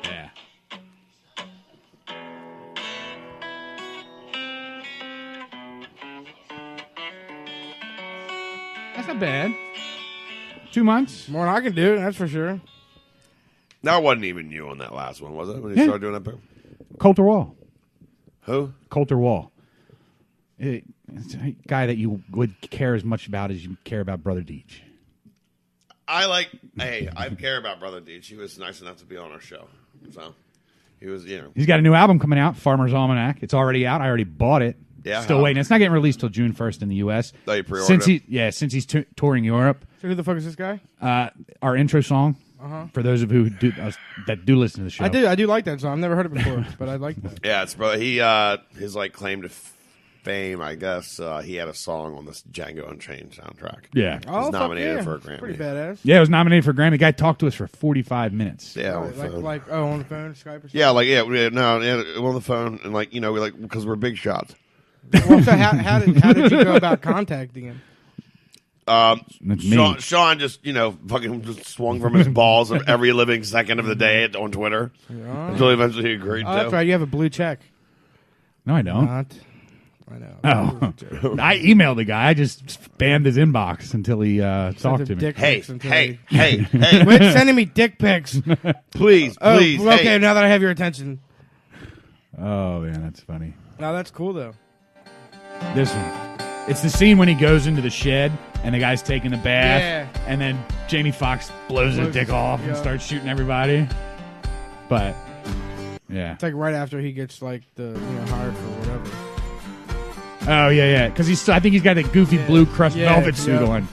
Speaker 3: Yeah. That's not bad. 2 months.
Speaker 4: More than I can do, that's for sure.
Speaker 2: That wasn't even you on that last one, was it? When you started doing that?
Speaker 3: Coulter Wall.
Speaker 2: Who?
Speaker 3: Coulter Wall. It's a guy that you would care as much about as you care about Brother Deitch.
Speaker 2: I care about Brother Deitch. He was nice enough to be on our show. So He was,
Speaker 3: He's got a new album coming out, Farmer's Almanac. It's already out. I already bought it.
Speaker 2: Yeah.
Speaker 3: Still waiting. It's not getting released till June 1st in the U.S.
Speaker 2: Oh, you pre-ordered
Speaker 3: since he's touring Europe.
Speaker 4: So who the fuck is this guy?
Speaker 3: Our intro song. For those of who that do listen to the show.
Speaker 4: I do like that song. I've never heard it before, but I like that.
Speaker 2: Yeah, it's bro. He his claim to fame, I guess. He had a song on this Django Unchained soundtrack.
Speaker 3: Yeah,
Speaker 2: he was nominated for a Grammy.
Speaker 4: Pretty badass.
Speaker 3: Yeah, it was nominated for a Grammy. The guy talked to us for 45 minutes.
Speaker 2: Yeah,
Speaker 4: on the phone, Skype or something.
Speaker 2: Yeah, on the phone, and because we're big shots.
Speaker 4: Well, so how did you go about contacting him?
Speaker 2: Sean just fucking just swung from his balls every living second of the day on Twitter until eventually he agreed.
Speaker 4: That's right. You have a blue check.
Speaker 3: No, I don't.
Speaker 4: Not. I know.
Speaker 3: Oh, I emailed the guy. I just spammed his inbox until he talked to me.
Speaker 2: Hey!
Speaker 4: Quit sending me dick pics,
Speaker 2: please.
Speaker 4: Okay, now that I have your attention.
Speaker 3: Oh man, that's funny.
Speaker 4: No, that's cool though.
Speaker 3: This one. It's the scene when he goes into the shed and the guy's taking the bath, and then Jamie Foxx blows his dick off and starts shooting everybody. But yeah,
Speaker 4: it's like right after he gets hired for whatever.
Speaker 3: Oh yeah, because I think he's got that goofy blue crushed velvet suit on.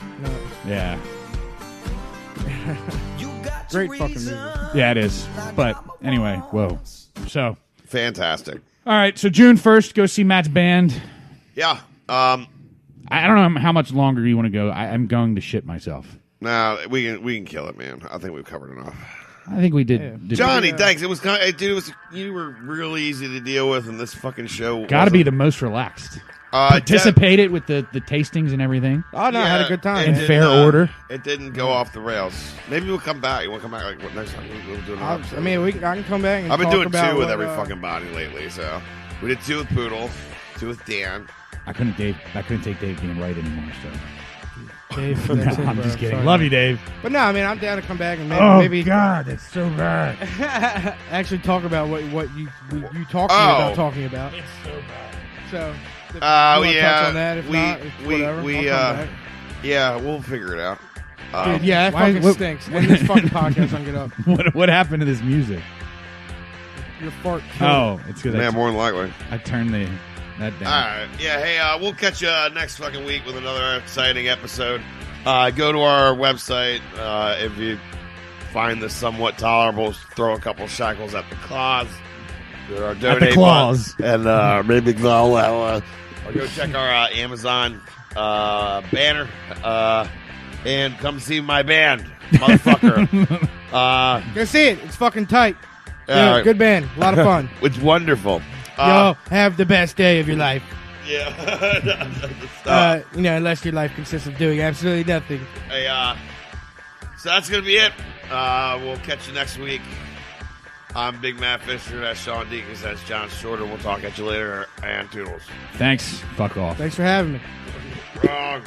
Speaker 3: Yeah.
Speaker 4: Great fucking movie.
Speaker 3: Yeah, it is. But anyway, whoa. So
Speaker 2: fantastic.
Speaker 3: All right, so June 1st, go see Matt's band.
Speaker 2: Yeah.
Speaker 3: I don't know how much longer you want to go. I'm going to shit myself.
Speaker 2: Nah, we can kill it, man. I think we've covered enough.
Speaker 3: I think we did.
Speaker 2: Johnny, thanks. It was you were really easy to deal with, and this fucking show
Speaker 3: got to be the most relaxed. Participated with the tastings and everything.
Speaker 4: Oh no, I had a good time
Speaker 3: in fair order.
Speaker 2: It didn't go off the rails. Maybe we'll come back. You want to come back next time? We'll do another episode.
Speaker 4: I mean, I can come back. And
Speaker 2: I've been doing
Speaker 4: talk
Speaker 2: 2 with every fucking body lately. So we did 2 with Poodle, 2 with Dan.
Speaker 3: I couldn't take Dave being right anymore. So
Speaker 4: Dave,
Speaker 3: I'm just kidding.
Speaker 4: Sorry.
Speaker 3: Love you, Dave.
Speaker 4: But no, I mean, I'm down to come back and maybe
Speaker 3: God, that's so bad.
Speaker 4: actually talk about what you talked to me about talking about.
Speaker 3: It's so bad.
Speaker 4: So.
Speaker 2: Touch
Speaker 4: on that. If not, whatever.
Speaker 2: Yeah, we'll figure it out.
Speaker 4: Dude, that fucking stinks. When this fucking podcast on Get Up.
Speaker 3: What happened to this music?
Speaker 4: Your fart.
Speaker 3: It's because
Speaker 2: more than likely.
Speaker 3: I turned that down.
Speaker 2: All right. Yeah. Hey, we'll catch you next fucking week with another exciting episode. Go to our website if you find this somewhat tolerable. Throw a couple shekels at the claws. There are donate
Speaker 3: at the claws,
Speaker 2: and maybe I'll go check our Amazon banner and come see my band, motherfucker.
Speaker 4: Go see it. It's fucking tight.
Speaker 2: Right.
Speaker 4: Good band. A lot of fun.
Speaker 2: It's wonderful.
Speaker 4: Yo, have the best day of your life.
Speaker 2: Yeah.
Speaker 4: Unless your life consists of doing absolutely nothing.
Speaker 2: Hey, so that's gonna be it. We'll catch you next week. I'm Big Matt Fisher. That's Sean Deakins. That's John Shorter. We'll talk at you later. And toodles.
Speaker 3: Thanks. Fuck off.
Speaker 4: Thanks for having me.
Speaker 2: Wrong.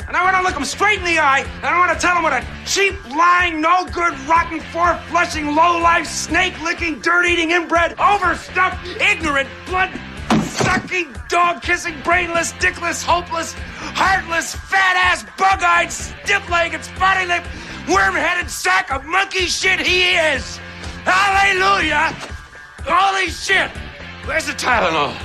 Speaker 12: And I want to look him straight in the eye, and I want to tell him what a cheap, lying, no-good, rotten, four-flushing, low-life, snake-licking, dirt-eating, inbred, overstuffed, ignorant, blood-sucking, dog-kissing, brainless, dickless, hopeless, heartless, fat-ass, bug-eyed, stiff-legged, spotty-lipped, worm-headed sack of monkey shit he is! Hallelujah! Holy shit! Where's the Tylenol?